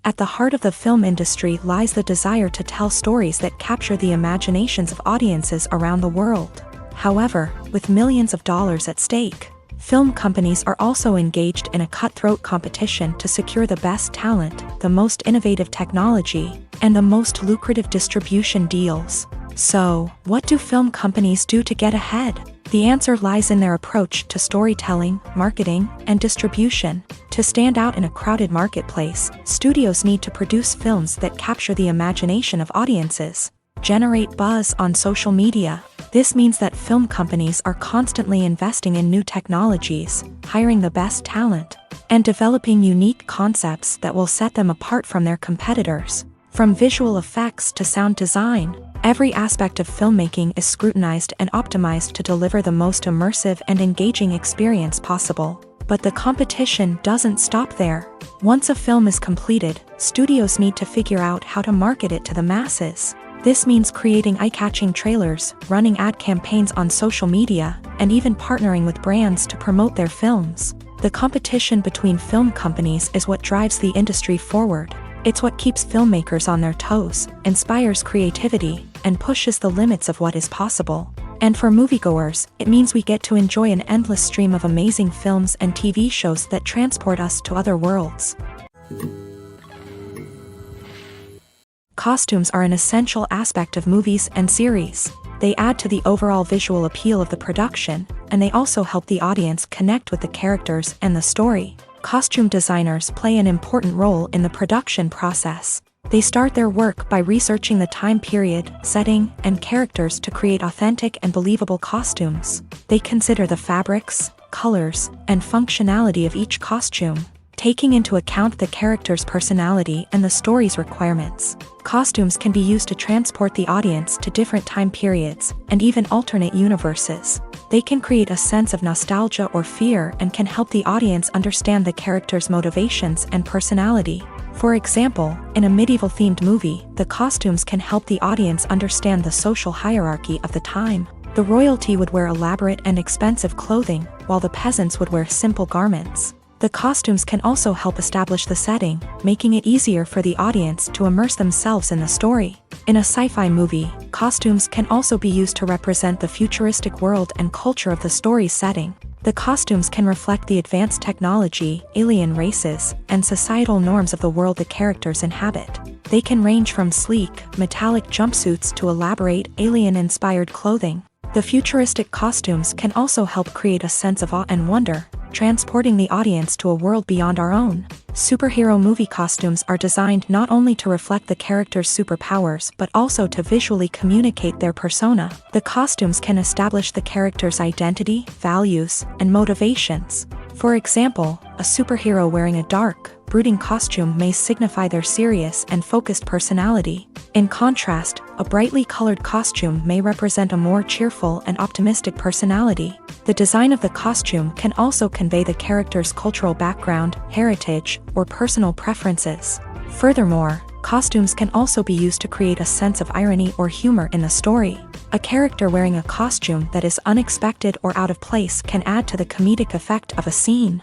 At the heart of the film industry lies the desire to tell stories that capture the imaginations of audiences around the world. However, with millions of dollars at stake, film companies are also engaged in a cutthroat competition to secure the best talent, the most innovative technology, and the most lucrative distribution deals. So, what do film companies do to get ahead? The answer lies in their approach to storytelling, marketing, and distribution. To stand out in a crowded marketplace, studios need to produce films that capture the imagination of audiences, generate buzz on social media. This means that film companies are constantly investing in new technologies, hiring the best talent, and developing unique concepts that will set them apart from their competitors. From visual effects to sound design, every aspect of filmmaking is scrutinized and optimized to deliver the most immersive and engaging experience possible. But the competition doesn't stop there. Once a film is completed, studios need to figure out how to market it to the masses. This means creating eye-catching trailers, running ad campaigns on social media, and even partnering with brands to promote their films. The competition between film companies is what drives the industry forward. It's what keeps filmmakers on their toes, inspires creativity, and pushes the limits of what is possible. And for moviegoers, it means we get to enjoy an endless stream of amazing films and TV shows that transport us to other worlds. Costumes are an essential aspect of movies and series. They add to the overall visual appeal of the production, and they also help the audience connect with the characters and the story. Costume designers play an important role in the production process. They start their work by researching the time period, setting, and characters to create authentic and believable costumes. They consider the fabrics, colors, and functionality of each costume, taking into account the character's personality and the story's requirements. Costumes can be used to transport the audience to different time periods, and even alternate universes. They can create a sense of nostalgia or fear and can help the audience understand the character's motivations and personality. For example, in a medieval-themed movie, the costumes can help the audience understand the social hierarchy of the time. The royalty would wear elaborate and expensive clothing, while the peasants would wear simple garments. The costumes can also help establish the setting, making it easier for the audience to immerse themselves in the story. In a sci-fi movie, costumes can also be used to represent the futuristic world and culture of the story's setting. The costumes can reflect the advanced technology, alien races, and societal norms of the world the characters inhabit. They can range from sleek, metallic jumpsuits to elaborate, alien-inspired clothing. The futuristic costumes can also help create a sense of awe and wonder, transporting the audience to a world beyond our own. Superhero movie costumes are designed not only to reflect the character's superpowers but also to visually communicate their persona. The costumes can establish the character's identity, values, and motivations. For example, a superhero wearing a dark, brooding costume may signify their serious and focused personality. In contrast, a brightly colored costume may represent a more cheerful and optimistic personality. The design of the costume can also convey the character's cultural background, heritage, or personal preferences. Furthermore, costumes can also be used to create a sense of irony or humor in the story. A character wearing a costume that is unexpected or out of place can add to the comedic effect of a scene.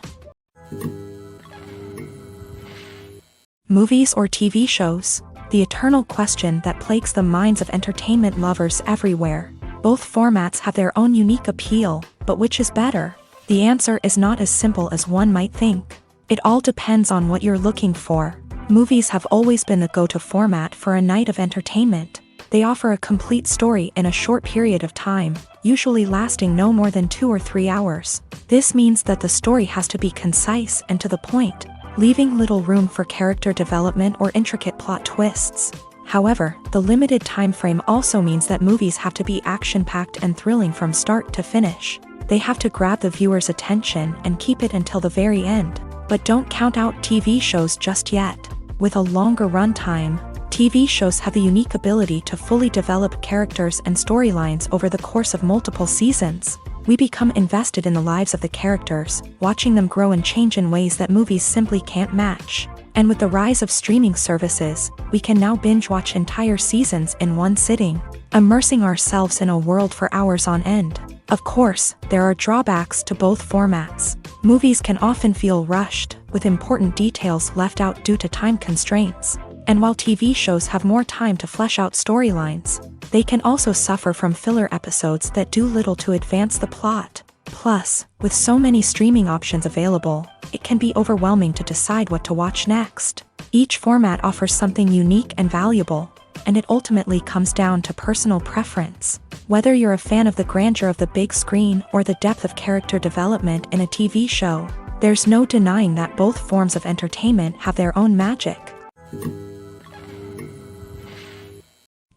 Movies or TV shows? The eternal question that plagues the minds of entertainment lovers everywhere. Both formats have their own unique appeal, but which is better? The answer is not as simple as one might think. It all depends on what you're looking for. Movies have always been the go-to format for a night of entertainment. They offer a complete story in a short period of time, usually lasting no more than 2 or 3 hours. This means that the story has to be concise and to the point, leaving little room for character development or intricate plot twists. However, the limited time frame also means that movies have to be action-packed and thrilling from start to finish. They have to grab the viewer's attention and keep it until the very end. But don't count out TV shows just yet. With a longer runtime, TV shows have the unique ability to fully develop characters and storylines over the course of multiple seasons. We become invested in the lives of the characters, watching them grow and change in ways that movies simply can't match. And with the rise of streaming services, we can now binge-watch entire seasons in one sitting, immersing ourselves in a world for hours on end. Of course, there are drawbacks to both formats. Movies can often feel rushed, with important details left out due to time constraints. And while TV shows have more time to flesh out storylines, they can also suffer from filler episodes that do little to advance the plot. Plus, with so many streaming options available, it can be overwhelming to decide what to watch next. Each format offers something unique and valuable, and it ultimately comes down to personal preference. Whether you're a fan of the grandeur of the big screen or the depth of character development in a TV show, there's no denying that both forms of entertainment have their own magic.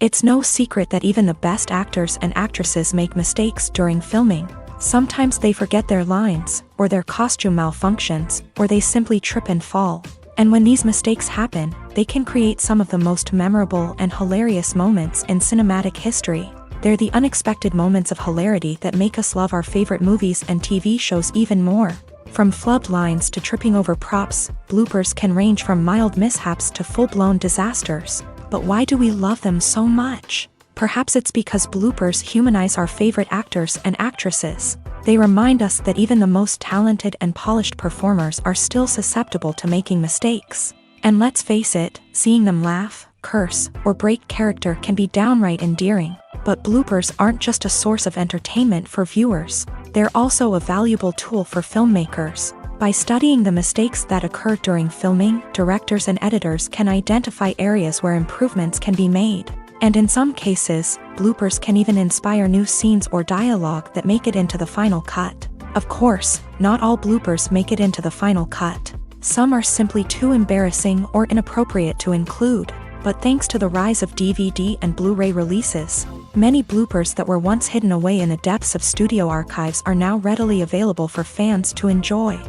It's no secret that even the best actors and actresses make mistakes during filming. Sometimes they forget their lines, or their costume malfunctions, or they simply trip and fall. And when these mistakes happen, they can create some of the most memorable and hilarious moments in cinematic history. They're the unexpected moments of hilarity that make us love our favorite movies and TV shows even more. From flubbed lines to tripping over props, bloopers can range from mild mishaps to full-blown disasters. But why do we love them so much? Perhaps it's because bloopers humanize our favorite actors and actresses. They remind us that even the most talented and polished performers are still susceptible to making mistakes. And let's face it, seeing them laugh, curse, or break character can be downright endearing. But bloopers aren't just a source of entertainment for viewers. They're also a valuable tool for filmmakers. By studying the mistakes that occur during filming, directors and editors can identify areas where improvements can be made. And in some cases, bloopers can even inspire new scenes or dialogue that make it into the final cut. Of course, not all bloopers make it into the final cut. Some are simply too embarrassing or inappropriate to include. But thanks to the rise of DVD and Blu-ray releases, many bloopers that were once hidden away in the depths of studio archives are now readily available for fans to enjoy.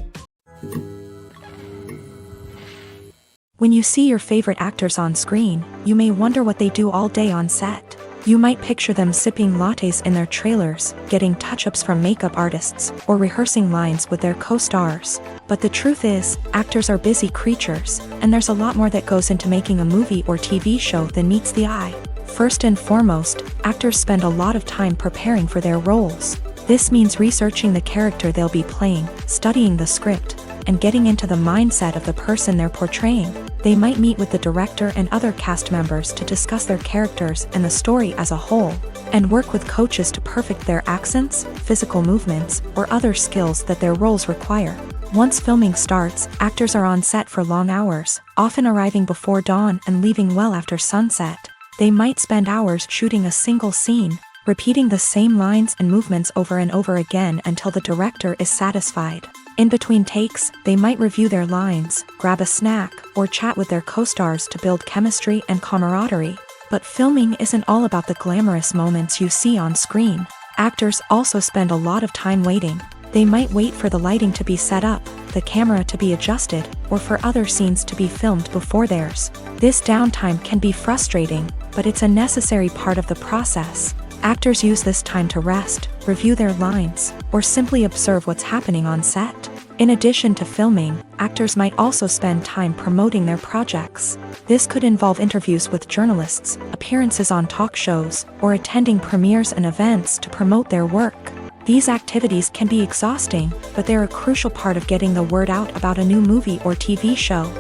When you see your favorite actors on screen, you may wonder what they do all day on set. You might picture them sipping lattes in their trailers, getting touch-ups from makeup artists, or rehearsing lines with their co-stars. But the truth is, actors are busy creatures, and there's a lot more that goes into making a movie or TV show than meets the eye. First and foremost, actors spend a lot of time preparing for their roles. This means researching the character they'll be playing, studying the script, and getting into the mindset of the person they're portraying. They might meet with the director and other cast members to discuss their characters and the story as a whole, and work with coaches to perfect their accents, physical movements, or other skills that their roles require. Once filming starts, actors are on set for long hours, often arriving before dawn and leaving well after sunset. They might spend hours shooting a single scene, repeating the same lines and movements over and over again until the director is satisfied. In between takes, they might review their lines, grab a snack, or chat with their co-stars to build chemistry and camaraderie. But filming isn't all about the glamorous moments you see on screen. Actors also spend a lot of time waiting. They might wait for the lighting to be set up, the camera to be adjusted, or for other scenes to be filmed before theirs. This downtime can be frustrating, but it's a necessary part of the process. Actors use this time to rest, review their lines, or simply observe what's happening on set. In addition to filming, actors might also spend time promoting their projects. This could involve interviews with journalists, appearances on talk shows, or attending premieres and events to promote their work. These activities can be exhausting, but they're a crucial part of getting the word out about a new movie or TV show.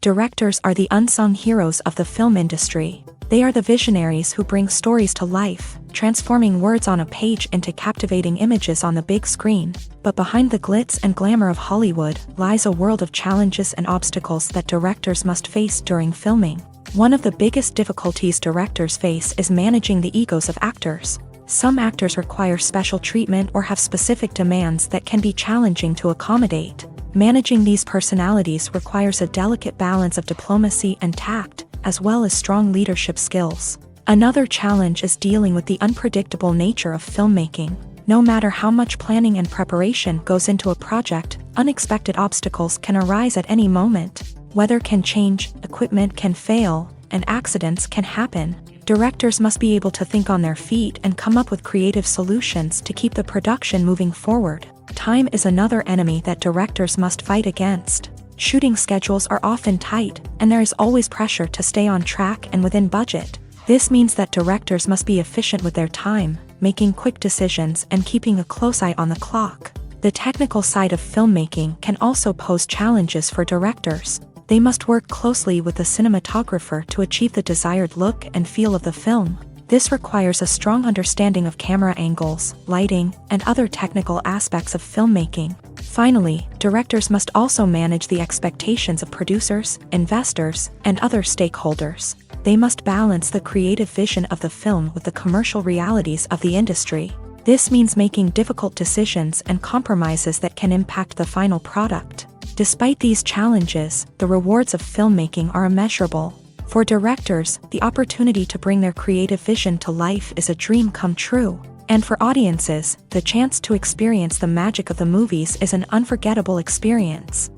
Directors are the unsung heroes of the film industry. They are the visionaries who bring stories to life, transforming words on a page into captivating images on the big screen. But behind the glitz and glamour of Hollywood lies a world of challenges and obstacles that directors must face during filming. One of the biggest difficulties directors face is managing the egos of actors. Some actors require special treatment or have specific demands that can be challenging to accommodate. Managing these personalities requires a delicate balance of diplomacy and tact, as well as strong leadership skills. Another challenge is dealing with the unpredictable nature of filmmaking. No matter how much planning and preparation goes into a project, unexpected obstacles can arise at any moment. Weather can change, equipment can fail, and accidents can happen. Directors must be able to think on their feet and come up with creative solutions to keep the production moving forward. Time is another enemy that directors must fight against. Shooting schedules are often tight, and there is always pressure to stay on track and within budget. This means that directors must be efficient with their time, making quick decisions and keeping a close eye on the clock. The technical side of filmmaking can also pose challenges for directors. They must work closely with the cinematographer to achieve the desired look and feel of the film. This requires a strong understanding of camera angles, lighting, and other technical aspects of filmmaking. Finally, directors must also manage the expectations of producers, investors, and other stakeholders. They must balance the creative vision of the film with the commercial realities of the industry. This means making difficult decisions and compromises that can impact the final product. Despite these challenges, the rewards of filmmaking are immeasurable. For directors, the opportunity to bring their creative vision to life is a dream come true. And for audiences, the chance to experience the magic of the movies is an unforgettable experience.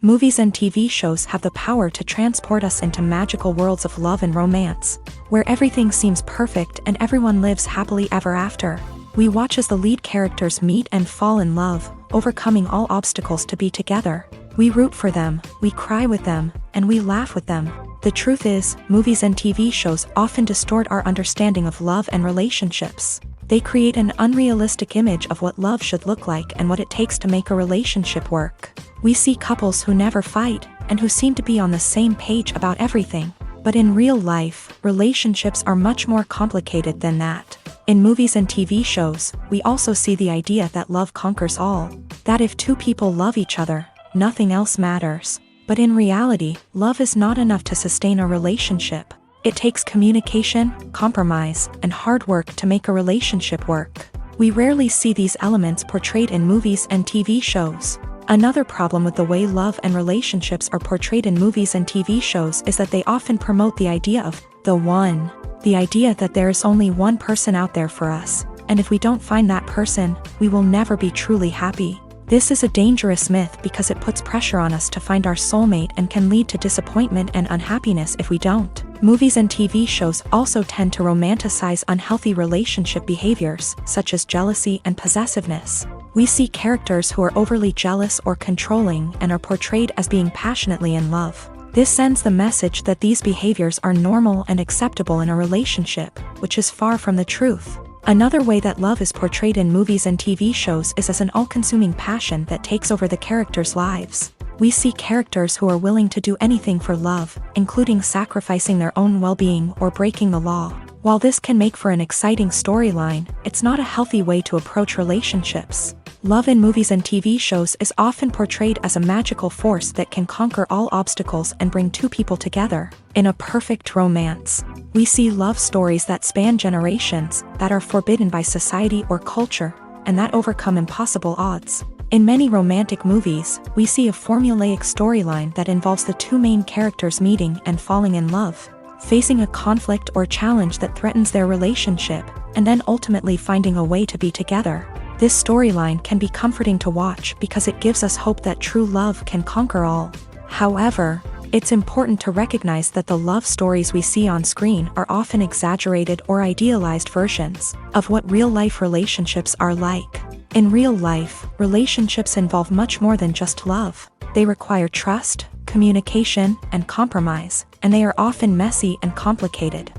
Movies and TV shows have the power to transport us into magical worlds of love and romance, where everything seems perfect and everyone lives happily ever after. We watch as the lead characters meet and fall in love, overcoming all obstacles to be together. We root for them, we cry with them, and we laugh with them. The truth is, movies and TV shows often distort our understanding of love and relationships. They create an unrealistic image of what love should look like and what it takes to make a relationship work. We see couples who never fight, and who seem to be on the same page about everything. But in real life, relationships are much more complicated than that. In movies and TV shows, we also see the idea that love conquers all. That if two people love each other, nothing else matters. But in reality, love is not enough to sustain a relationship. It takes communication, compromise, and hard work to make a relationship work. We rarely see these elements portrayed in movies and TV shows. Another problem with the way love and relationships are portrayed in movies and TV shows is that they often promote the idea of the one. The idea that there is only one person out there for us, and if we don't find that person, we will never be truly happy. This is a dangerous myth because it puts pressure on us to find our soulmate and can lead to disappointment and unhappiness if we don't. Movies and TV shows also tend to romanticize unhealthy relationship behaviors, such as jealousy and possessiveness. We see characters who are overly jealous or controlling and are portrayed as being passionately in love. This sends the message that these behaviors are normal and acceptable in a relationship, which is far from the truth. Another way that love is portrayed in movies and TV shows is as an all-consuming passion that takes over the characters' lives. We see characters who are willing to do anything for love, including sacrificing their own well-being or breaking the law. While this can make for an exciting storyline, it's not a healthy way to approach relationships. Love in movies and TV shows is often portrayed as a magical force that can conquer all obstacles and bring two people together in a perfect romance. We see love stories that span generations, that are forbidden by society or culture, and that overcome impossible odds. In many romantic movies, we see a formulaic storyline that involves the two main characters meeting and falling in love, facing a conflict or challenge that threatens their relationship, and then ultimately finding a way to be together. This storyline can be comforting to watch because it gives us hope that true love can conquer all. However, it's important to recognize that the love stories we see on screen are often exaggerated or idealized versions of what real-life relationships are like. In real life, relationships involve much more than just love. They require trust, communication, and compromise, and they are often messy and complicated.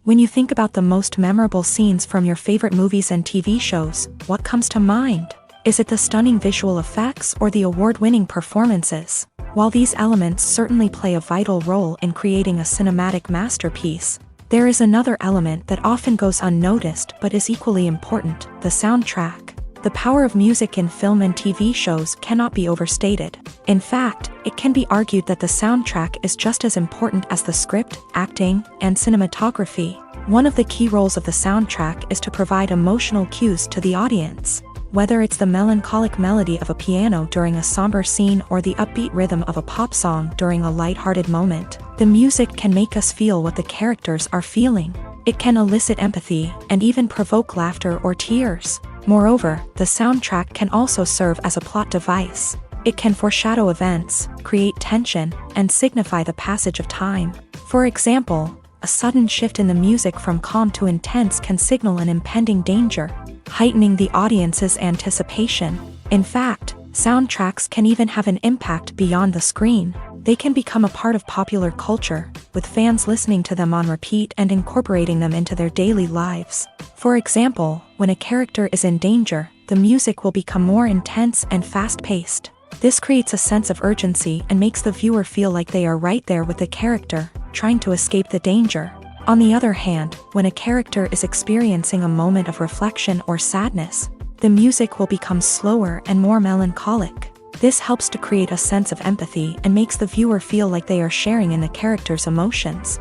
When you think about the most memorable scenes from your favorite movies and TV shows, what comes to mind? Is it the stunning visual effects or the award-winning performances? While these elements certainly play a vital role in creating a cinematic masterpiece, there is another element that often goes unnoticed but is equally important: the soundtrack. The power of music in film and TV shows cannot be overstated. In fact, it can be argued that the soundtrack is just as important as the script, acting, and cinematography. One of the key roles of the soundtrack is to provide emotional cues to the audience. Whether it's the melancholic melody of a piano during a somber scene or the upbeat rhythm of a pop song during a lighthearted moment, the music can make us feel what the characters are feeling. It can elicit empathy and even provoke laughter or tears. Moreover, the soundtrack can also serve as a plot device. It can foreshadow events, create tension, and signify the passage of time. For example, a sudden shift in the music from calm to intense can signal an impending danger, heightening the audience's anticipation. In fact, soundtracks can even have an impact beyond the screen. They can become a part of popular culture, with fans listening to them on repeat and incorporating them into their daily lives. For example, when a character is in danger, the music will become more intense and fast-paced. This creates a sense of urgency and makes the viewer feel like they are right there with the character, trying to escape the danger. On the other hand, when a character is experiencing a moment of reflection or sadness, the music will become slower and more melancholic. This helps to create a sense of empathy and makes the viewer feel like they are sharing in the character's emotions.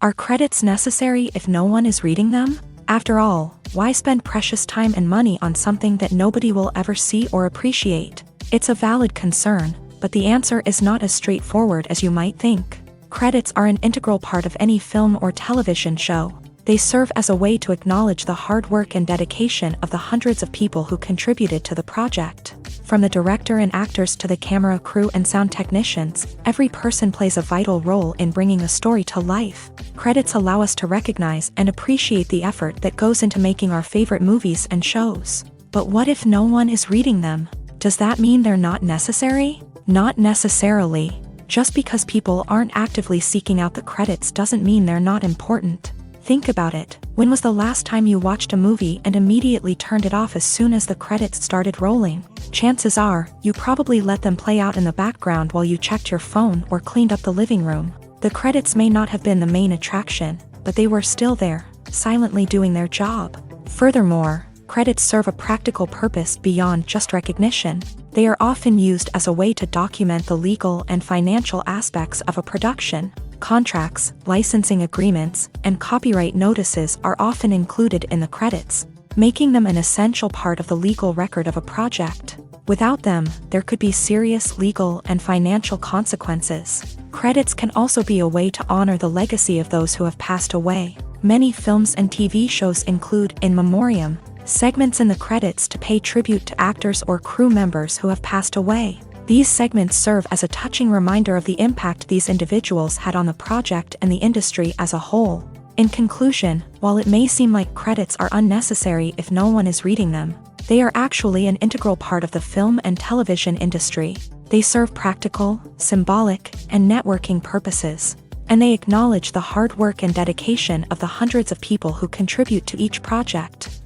Are credits necessary if no one is reading them? After all, why spend precious time and money on something that nobody will ever see or appreciate? It's a valid concern, but the answer is not as straightforward as you might think. Credits are an integral part of any film or television show. They serve as a way to acknowledge the hard work and dedication of the hundreds of people who contributed to the project. From the director and actors to the camera crew and sound technicians, every person plays a vital role in bringing a story to life. Credits allow us to recognize and appreciate the effort that goes into making our favorite movies and shows. But what if no one is reading them? Does that mean they're not necessary? Not necessarily. Just because people aren't actively seeking out the credits doesn't mean they're not important. Think about it. When was the last time you watched a movie and immediately turned it off as soon as the credits started rolling? Chances are, you probably let them play out in the background while you checked your phone or cleaned up the living room. The credits may not have been the main attraction, but they were still there, silently doing their job. Furthermore, credits serve a practical purpose beyond just recognition. They are often used as a way to document the legal and financial aspects of a production. Contracts, licensing agreements, and copyright notices are often included in the credits, making them an essential part of the legal record of a project. Without them, there could be serious legal and financial consequences. Credits can also be a way to honor the legacy of those who have passed away. Many films and TV shows include in memoriam segments in the credits to pay tribute to actors or crew members who have passed away. These segments serve as a touching reminder of the impact these individuals had on the project and the industry as a whole. In conclusion, while it may seem like credits are unnecessary if no one is reading them, they are actually an integral part of the film and television industry. They serve practical, symbolic, and networking purposes, and they acknowledge the hard work and dedication of the hundreds of people who contribute to each project.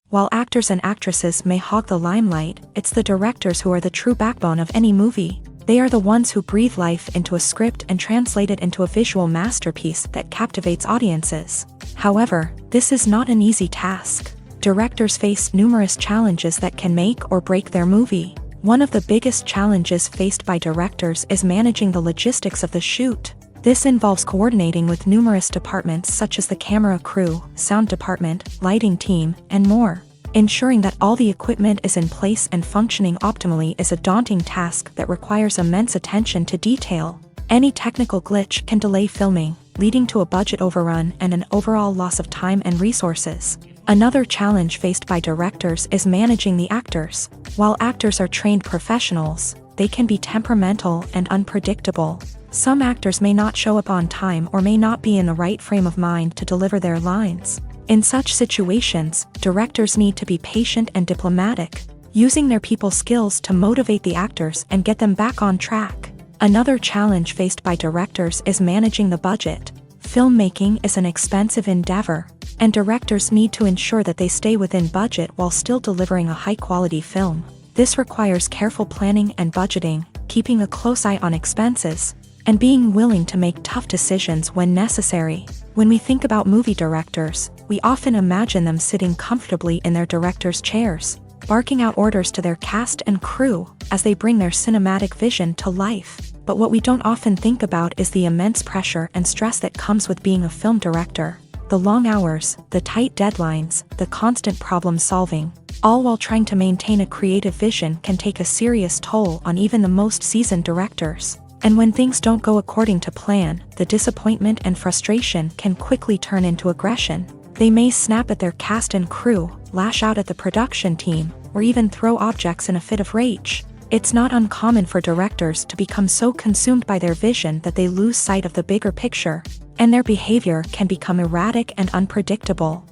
While actors and actresses may hog the limelight, it's the directors who are the true backbone of any movie. They are the ones who breathe life into a script and translate it into a visual masterpiece that captivates audiences. However, this is not an easy task. Directors face numerous challenges that can make or break their movie. One of the biggest challenges faced by directors is managing the logistics of the shoot. This involves coordinating with numerous departments such as the camera crew, sound department, lighting team, and more. Ensuring that all the equipment is in place and functioning optimally is a daunting task that requires immense attention to detail. Any technical glitch can delay filming, leading to a budget overrun and an overall loss of time and resources. Another challenge faced by directors is managing the actors. While actors are trained professionals, they can be temperamental and unpredictable. Some actors may not show up on time or may not be in the right frame of mind to deliver their lines. In such situations, directors need to be patient and diplomatic, using their people skills to motivate the actors and get them back on track. Another challenge faced by directors is managing the budget. Filmmaking is an expensive endeavor, and directors need to ensure that they stay within budget while still delivering a high-quality film. This requires careful planning and budgeting, keeping a close eye on expenses, and being willing to make tough decisions when necessary. When we think about movie directors, we often imagine them sitting comfortably in their director's chairs, barking out orders to their cast and crew as they bring their cinematic vision to life. But what we don't often think about is the immense pressure and stress that comes with being a film director. The long hours, the tight deadlines, the constant problem solving, all while trying to maintain a creative vision can take a serious toll on even the most seasoned directors. And when things don't go according to plan, the disappointment and frustration can quickly turn into aggression. They may snap at their cast and crew, lash out at the production team, or even throw objects in a fit of rage. It's not uncommon for directors to become so consumed by their vision that they lose sight of the bigger picture, and their behavior can become erratic and unpredictable.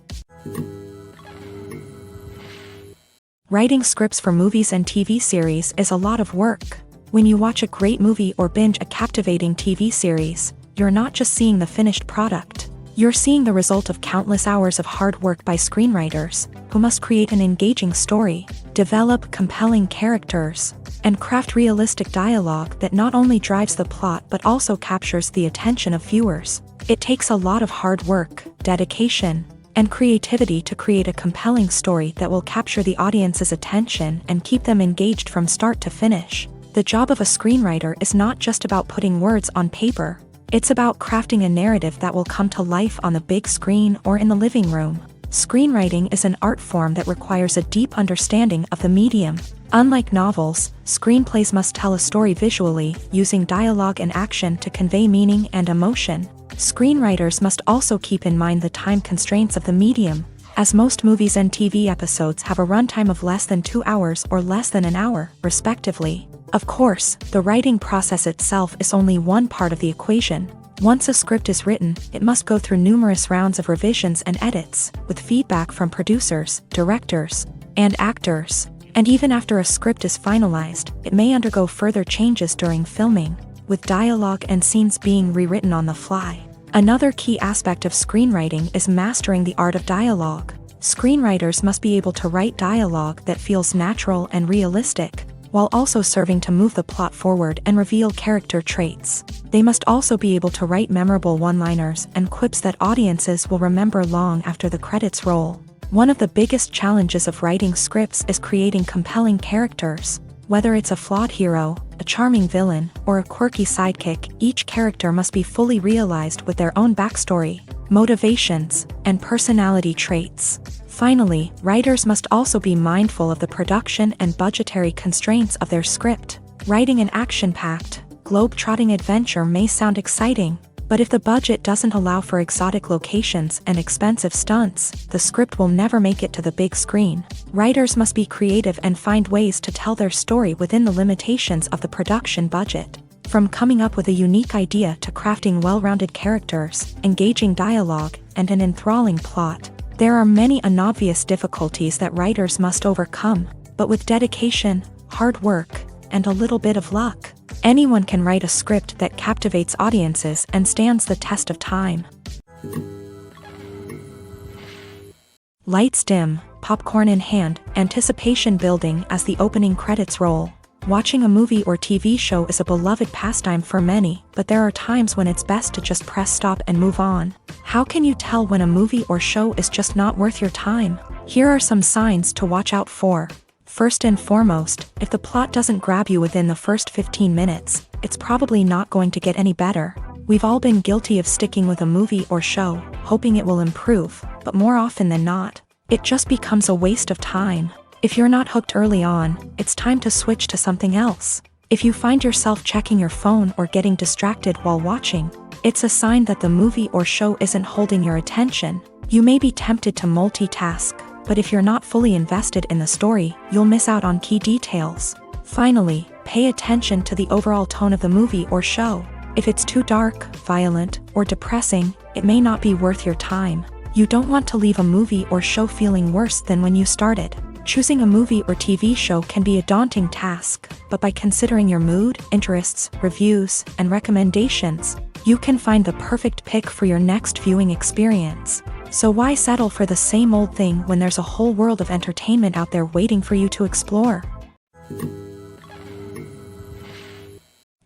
Writing scripts for movies and TV series is a lot of work. When you watch a great movie or binge a captivating TV series, you're not just seeing the finished product. You're seeing the result of countless hours of hard work by screenwriters, who must create an engaging story, develop compelling characters, and craft realistic dialogue that not only drives the plot but also captures the attention of viewers. It takes a lot of hard work, dedication, and creativity to create a compelling story that will capture the audience's attention and keep them engaged from start to finish. The job of a screenwriter is not just about putting words on paper. It's about crafting a narrative that will come to life on the big screen or in the living room. Screenwriting is an art form that requires a deep understanding of the medium. Unlike novels, screenplays must tell a story visually, using dialogue and action to convey meaning and emotion. Screenwriters must also keep in mind the time constraints of the medium, as most movies and TV episodes have a runtime of less than 2 hours or less than an hour, respectively. Of course, the writing process itself is only one part of the equation. Once a script is written, it must go through numerous rounds of revisions and edits, with feedback from producers, directors, and actors. And even after a script is finalized, it may undergo further changes during filming, with dialogue and scenes being rewritten on the fly. Another key aspect of screenwriting is mastering the art of dialogue. Screenwriters must be able to write dialogue that feels natural and realistic, while also serving to move the plot forward and reveal character traits. They must also be able to write memorable one-liners and quips that audiences will remember long after the credits roll. One of the biggest challenges of writing scripts is creating compelling characters. Whether it's a flawed hero, a charming villain, or a quirky sidekick, each character must be fully realized with their own backstory, motivations, and personality traits. Finally, writers must also be mindful of the production and budgetary constraints of their script. Writing an action-packed, globe-trotting adventure may sound exciting, but if the budget doesn't allow for exotic locations and expensive stunts, the script will never make it to the big screen. Writers must be creative and find ways to tell their story within the limitations of the production budget. From coming up with a unique idea to crafting well-rounded characters, engaging dialogue, and an enthralling plot, there are many unobvious difficulties that writers must overcome, but with dedication, hard work, and a little bit of luck, anyone can write a script that captivates audiences and stands the test of time. Lights dim, popcorn in hand, anticipation building as the opening credits roll. Watching a movie or TV show is a beloved pastime for many, but there are times when it's best to just press stop and move on. How can you tell when a movie or show is just not worth your time? Here are some signs to watch out for. First and foremost, if the plot doesn't grab you within the first 15 minutes, it's probably not going to get any better. We've all been guilty of sticking with a movie or show, hoping it will improve, but more often than not, it just becomes a waste of time. If you're not hooked early on, it's time to switch to something else. If you find yourself checking your phone or getting distracted while watching, it's a sign that the movie or show isn't holding your attention. You may be tempted to multitask, but if you're not fully invested in the story, you'll miss out on key details. Finally, pay attention to the overall tone of the movie or show. If it's too dark, violent, or depressing, it may not be worth your time. You don't want to leave a movie or show feeling worse than when you started. Choosing a movie or TV show can be a daunting task, but by considering your mood, interests, reviews, and recommendations, you can find the perfect pick for your next viewing experience. So why settle for the same old thing when there's a whole world of entertainment out there waiting for you to explore?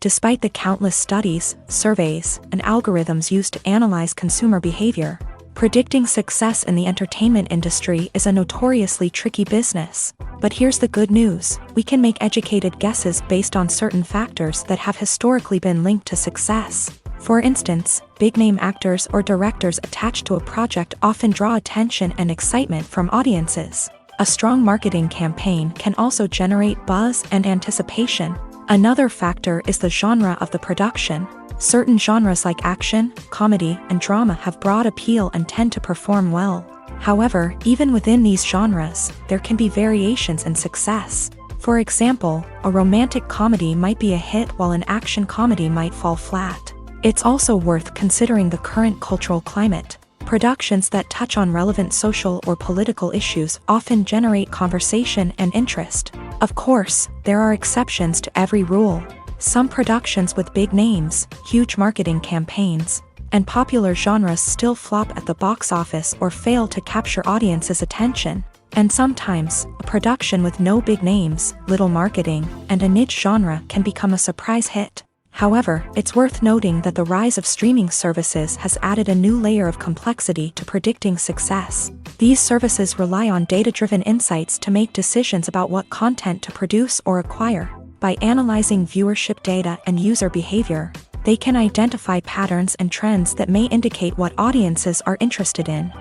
Despite the countless studies, surveys, and algorithms used to analyze consumer behavior, predicting success in the entertainment industry is a notoriously tricky business. But here's the good news: we can make educated guesses based on certain factors that have historically been linked to success. For instance, big-name actors or directors attached to a project often draw attention and excitement from audiences. A strong marketing campaign can also generate buzz and anticipation. Another factor is the genre of the production. Certain genres like action, comedy, and drama have broad appeal and tend to perform well. However, even within these genres, there can be variations in success. For example, a romantic comedy might be a hit while an action comedy might fall flat. It's also worth considering the current cultural climate. Productions that touch on relevant social or political issues often generate conversation and interest. Of course, there are exceptions to every rule. Some productions with big names, huge marketing campaigns, and popular genres still flop at the box office or fail to capture audiences' attention. And sometimes, a production with no big names, little marketing, and a niche genre can become a surprise hit. However, it's worth noting that the rise of streaming services has added a new layer of complexity to predicting success. These services rely on data-driven insights to make decisions about what content to produce or acquire. By analyzing viewership data and user behavior, they can identify patterns and trends that may indicate what audiences are interested in.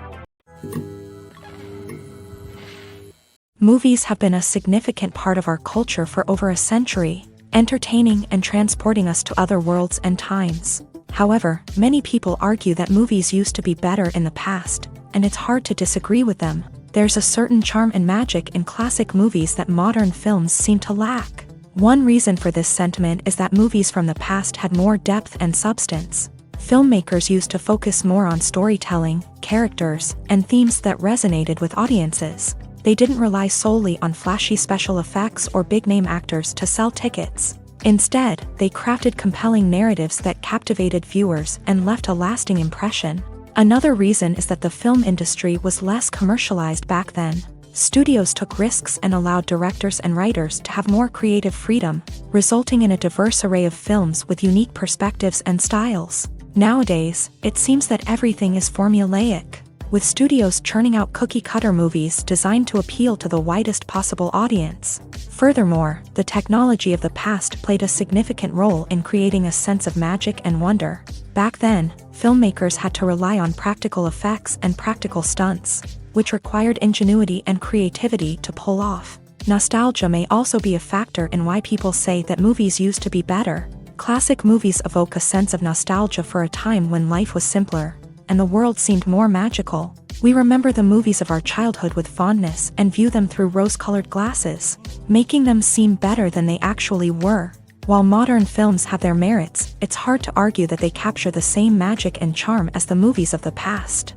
Movies have been a significant part of our culture for over a century, entertaining and transporting us to other worlds and times. However, many people argue that movies used to be better in the past, and it's hard to disagree with them. There's a certain charm and magic in classic movies that modern films seem to lack. One reason for this sentiment is that movies from the past had more depth and substance. Filmmakers used to focus more on storytelling, characters, and themes that resonated with audiences. They didn't rely solely on flashy special effects or big-name actors to sell tickets. Instead, they crafted compelling narratives that captivated viewers and left a lasting impression. Another reason is that the film industry was less commercialized back then. Studios took risks and allowed directors and writers to have more creative freedom, resulting in a diverse array of films with unique perspectives and styles. Nowadays, it seems that everything is formulaic, with studios churning out cookie-cutter movies designed to appeal to the widest possible audience. Furthermore, the technology of the past played a significant role in creating a sense of magic and wonder. Back then, filmmakers had to rely on practical effects and practical stunts, which required ingenuity and creativity to pull off. Nostalgia may also be a factor in why people say that movies used to be better. Classic movies evoke a sense of nostalgia for a time when life was simpler, and the world seemed more magical. We remember the movies of our childhood with fondness and view them through rose-colored glasses, making them seem better than they actually were. While modern films have their merits, it's hard to argue that they capture the same magic and charm as the movies of the past.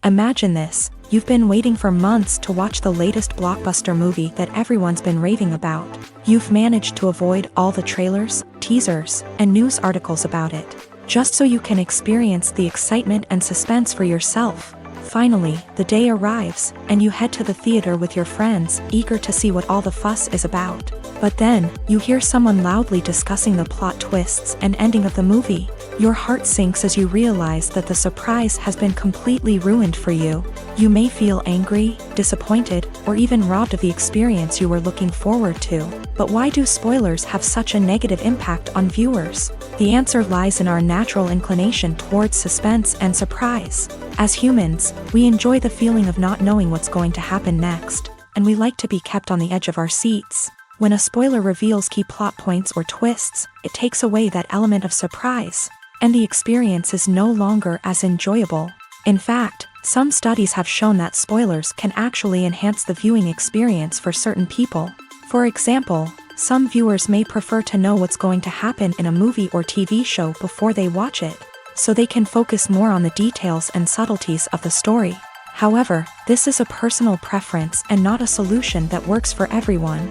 Imagine this: you've been waiting for months to watch the latest blockbuster movie that everyone's been raving about. You've managed to avoid all the trailers, teasers, and news articles about it, just so you can experience the excitement and suspense for yourself. Finally, the day arrives, and you head to the theater with your friends, eager to see what all the fuss is about. But then, you hear someone loudly discussing the plot twists and ending of the movie. Your heart sinks as you realize that the surprise has been completely ruined for you. You may feel angry, disappointed, or even robbed of the experience you were looking forward to. But why do spoilers have such a negative impact on viewers? The answer lies in our natural inclination towards suspense and surprise. As humans, we enjoy the feeling of not knowing what's going to happen next, and we like to be kept on the edge of our seats. When a spoiler reveals key plot points or twists, it takes away that element of surprise, and the experience is no longer as enjoyable. In fact, some studies have shown that spoilers can actually enhance the viewing experience for certain people. For example, some viewers may prefer to know what's going to happen in a movie or TV show before they watch it, so they can focus more on the details and subtleties of the story. However, this is a personal preference and not a solution that works for everyone.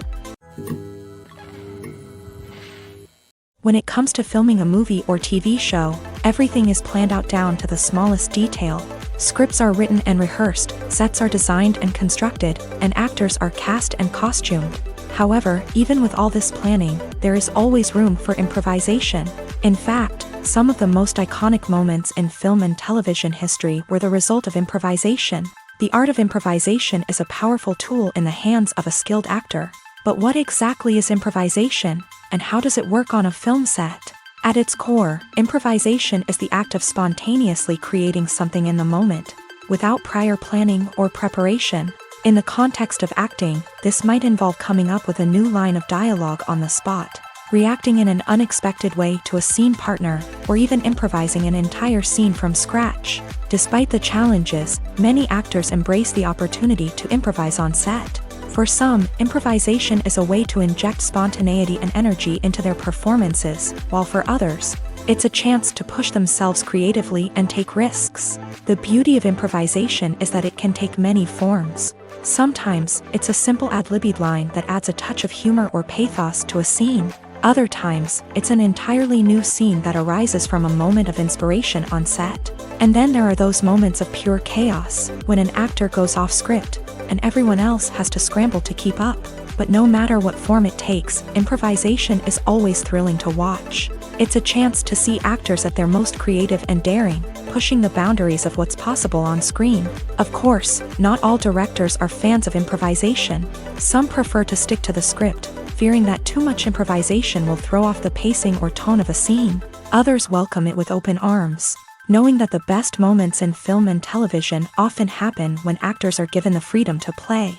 When it comes to filming a movie or TV show, everything is planned out down to the smallest detail. Scripts are written and rehearsed, sets are designed and constructed, and actors are cast and costumed. However, even with all this planning, there is always room for improvisation. In fact, some of the most iconic moments in film and television history were the result of improvisation. The art of improvisation is a powerful tool in the hands of a skilled actor. But what exactly is improvisation, and how does it work on a film set? At its core, improvisation is the act of spontaneously creating something in the moment, without prior planning or preparation. In the context of acting, this might involve coming up with a new line of dialogue on the spot, reacting in an unexpected way to a scene partner, or even improvising an entire scene from scratch. Despite the challenges, many actors embrace the opportunity to improvise on set. For some, improvisation is a way to inject spontaneity and energy into their performances, while for others, it's a chance to push themselves creatively and take risks. The beauty of improvisation is that it can take many forms. Sometimes, it's a simple ad-libbed line that adds a touch of humor or pathos to a scene. Other times, it's an entirely new scene that arises from a moment of inspiration on set. And then there are those moments of pure chaos, when an actor goes off script, and everyone else has to scramble to keep up. But no matter what form it takes, improvisation is always thrilling to watch. It's a chance to see actors at their most creative and daring, pushing the boundaries of what's possible on screen. Of course, not all directors are fans of improvisation. Some prefer to stick to the script, fearing that too much improvisation will throw off the pacing or tone of a scene. Others welcome it with open arms, knowing that the best moments in film and television often happen when actors are given the freedom to play.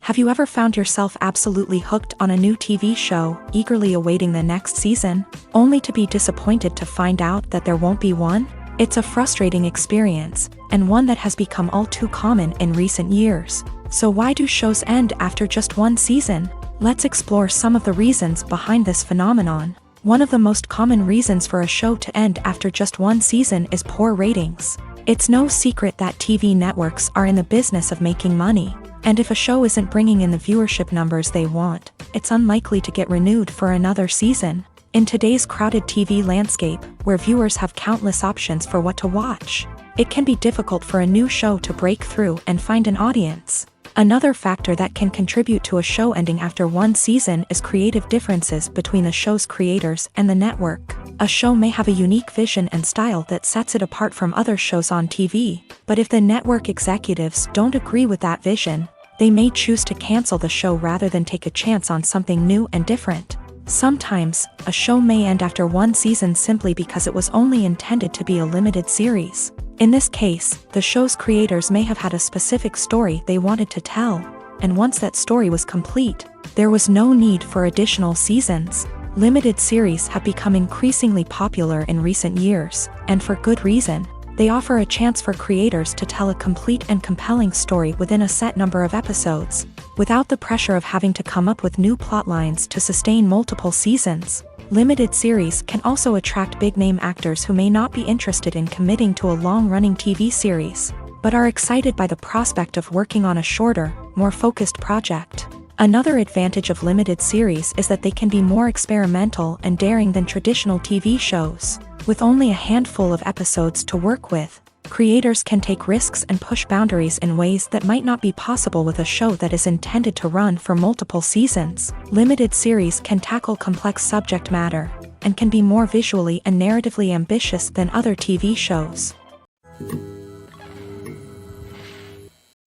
Have you ever found yourself absolutely hooked on a new TV show, eagerly awaiting the next season, only to be disappointed to find out that there won't be one? It's a frustrating experience, and one that has become all too common in recent years. So why do shows end after just one season? Let's explore some of the reasons behind this phenomenon. One of the most common reasons for a show to end after just one season is poor ratings. It's no secret that TV networks are in the business of making money. And if a show isn't bringing in the viewership numbers they want, it's unlikely to get renewed for another season. In today's crowded TV landscape, where viewers have countless options for what to watch, it can be difficult for a new show to break through and find an audience. Another factor that can contribute to a show ending after one season is creative differences between the show's creators and the network. A show may have a unique vision and style that sets it apart from other shows on TV, but if the network executives don't agree with that vision, they may choose to cancel the show rather than take a chance on something new and different. Sometimes, a show may end after one season simply because it was only intended to be a limited series. In this case, the show's creators may have had a specific story they wanted to tell, and once that story was complete, there was no need for additional seasons. Limited series have become increasingly popular in recent years, and for good reason. They offer a chance for creators to tell a complete and compelling story within a set number of episodes, without the pressure of having to come up with new plotlines to sustain multiple seasons. Limited series can also attract big-name actors who may not be interested in committing to a long-running TV series, but are excited by the prospect of working on a shorter, more focused project. Another advantage of limited series is that they can be more experimental and daring than traditional TV shows. With only a handful of episodes to work with, creators can take risks and push boundaries in ways that might not be possible with a show that is intended to run for multiple seasons. Limited series can tackle complex subject matter, and can be more visually and narratively ambitious than other TV shows.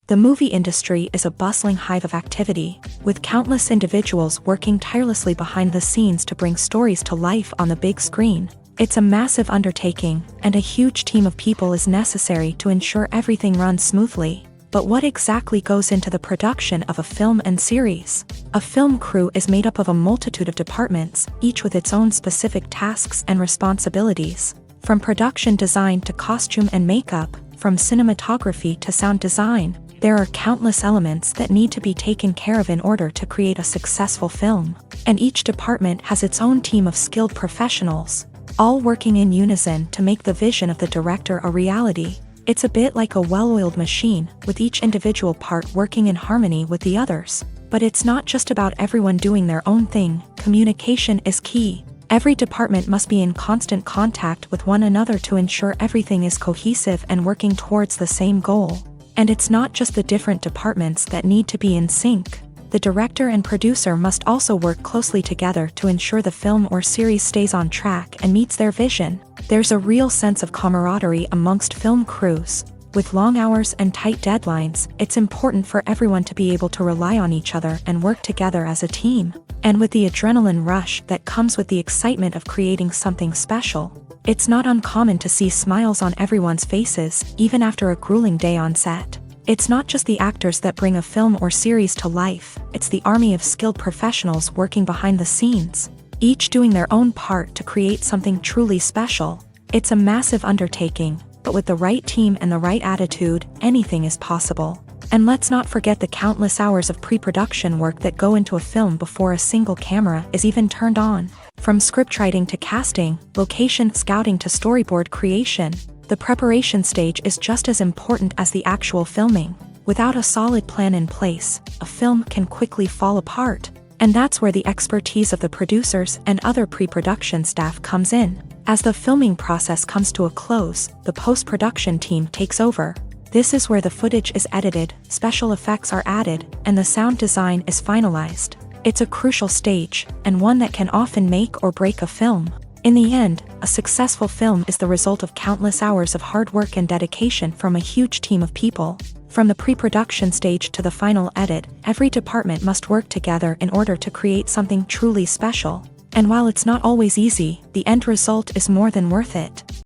The movie industry is a bustling hive of activity, with countless individuals working tirelessly behind the scenes to bring stories to life on the big screen. It's a massive undertaking, and a huge team of people is necessary to ensure everything runs smoothly. But what exactly goes into the production of a film and series? A film crew is made up of a multitude of departments, each with its own specific tasks and responsibilities. From production design to costume and makeup, from cinematography to sound design, there are countless elements that need to be taken care of in order to create a successful film. And each department has its own team of skilled professionals, all working in unison to make the vision of the director a reality. It's a bit like a well-oiled machine, with each individual part working in harmony with the others. But it's not just about everyone doing their own thing. Communication is key. Every department must be in constant contact with one another to ensure everything is cohesive and working towards the same goal. And it's not just the different departments that need to be in sync. The director and producer must also work closely together to ensure the film or series stays on track and meets their vision. There's a real sense of camaraderie amongst film crews. With long hours and tight deadlines, it's important for everyone to be able to rely on each other and work together as a team. And with the adrenaline rush that comes with the excitement of creating something special, It's not uncommon to see smiles on everyone's faces, even after a grueling day on set. It's not just the actors that bring a film or series to life, it's the army of skilled professionals working behind the scenes, each doing their own part to create something truly special. It's a massive undertaking, but with the right team and the right attitude, anything is possible. And let's not forget the countless hours of pre-production work that go into a film before a single camera is even turned on. From scriptwriting to casting, location scouting to storyboard creation, the preparation stage is just as important as the actual filming. Without a solid plan in place, a film can quickly fall apart. And that's where the expertise of the producers and other pre-production staff comes in. As the filming process comes to a close, the post-production team takes over. This is where the footage is edited, special effects are added, and the sound design is finalized. It's a crucial stage, and one that can often make or break a film. In the end, a successful film is the result of countless hours of hard work and dedication from a huge team of people. From the pre-production stage to the final edit, every department must work together in order to create something truly special. And while it's not always easy, the end result is more than worth it.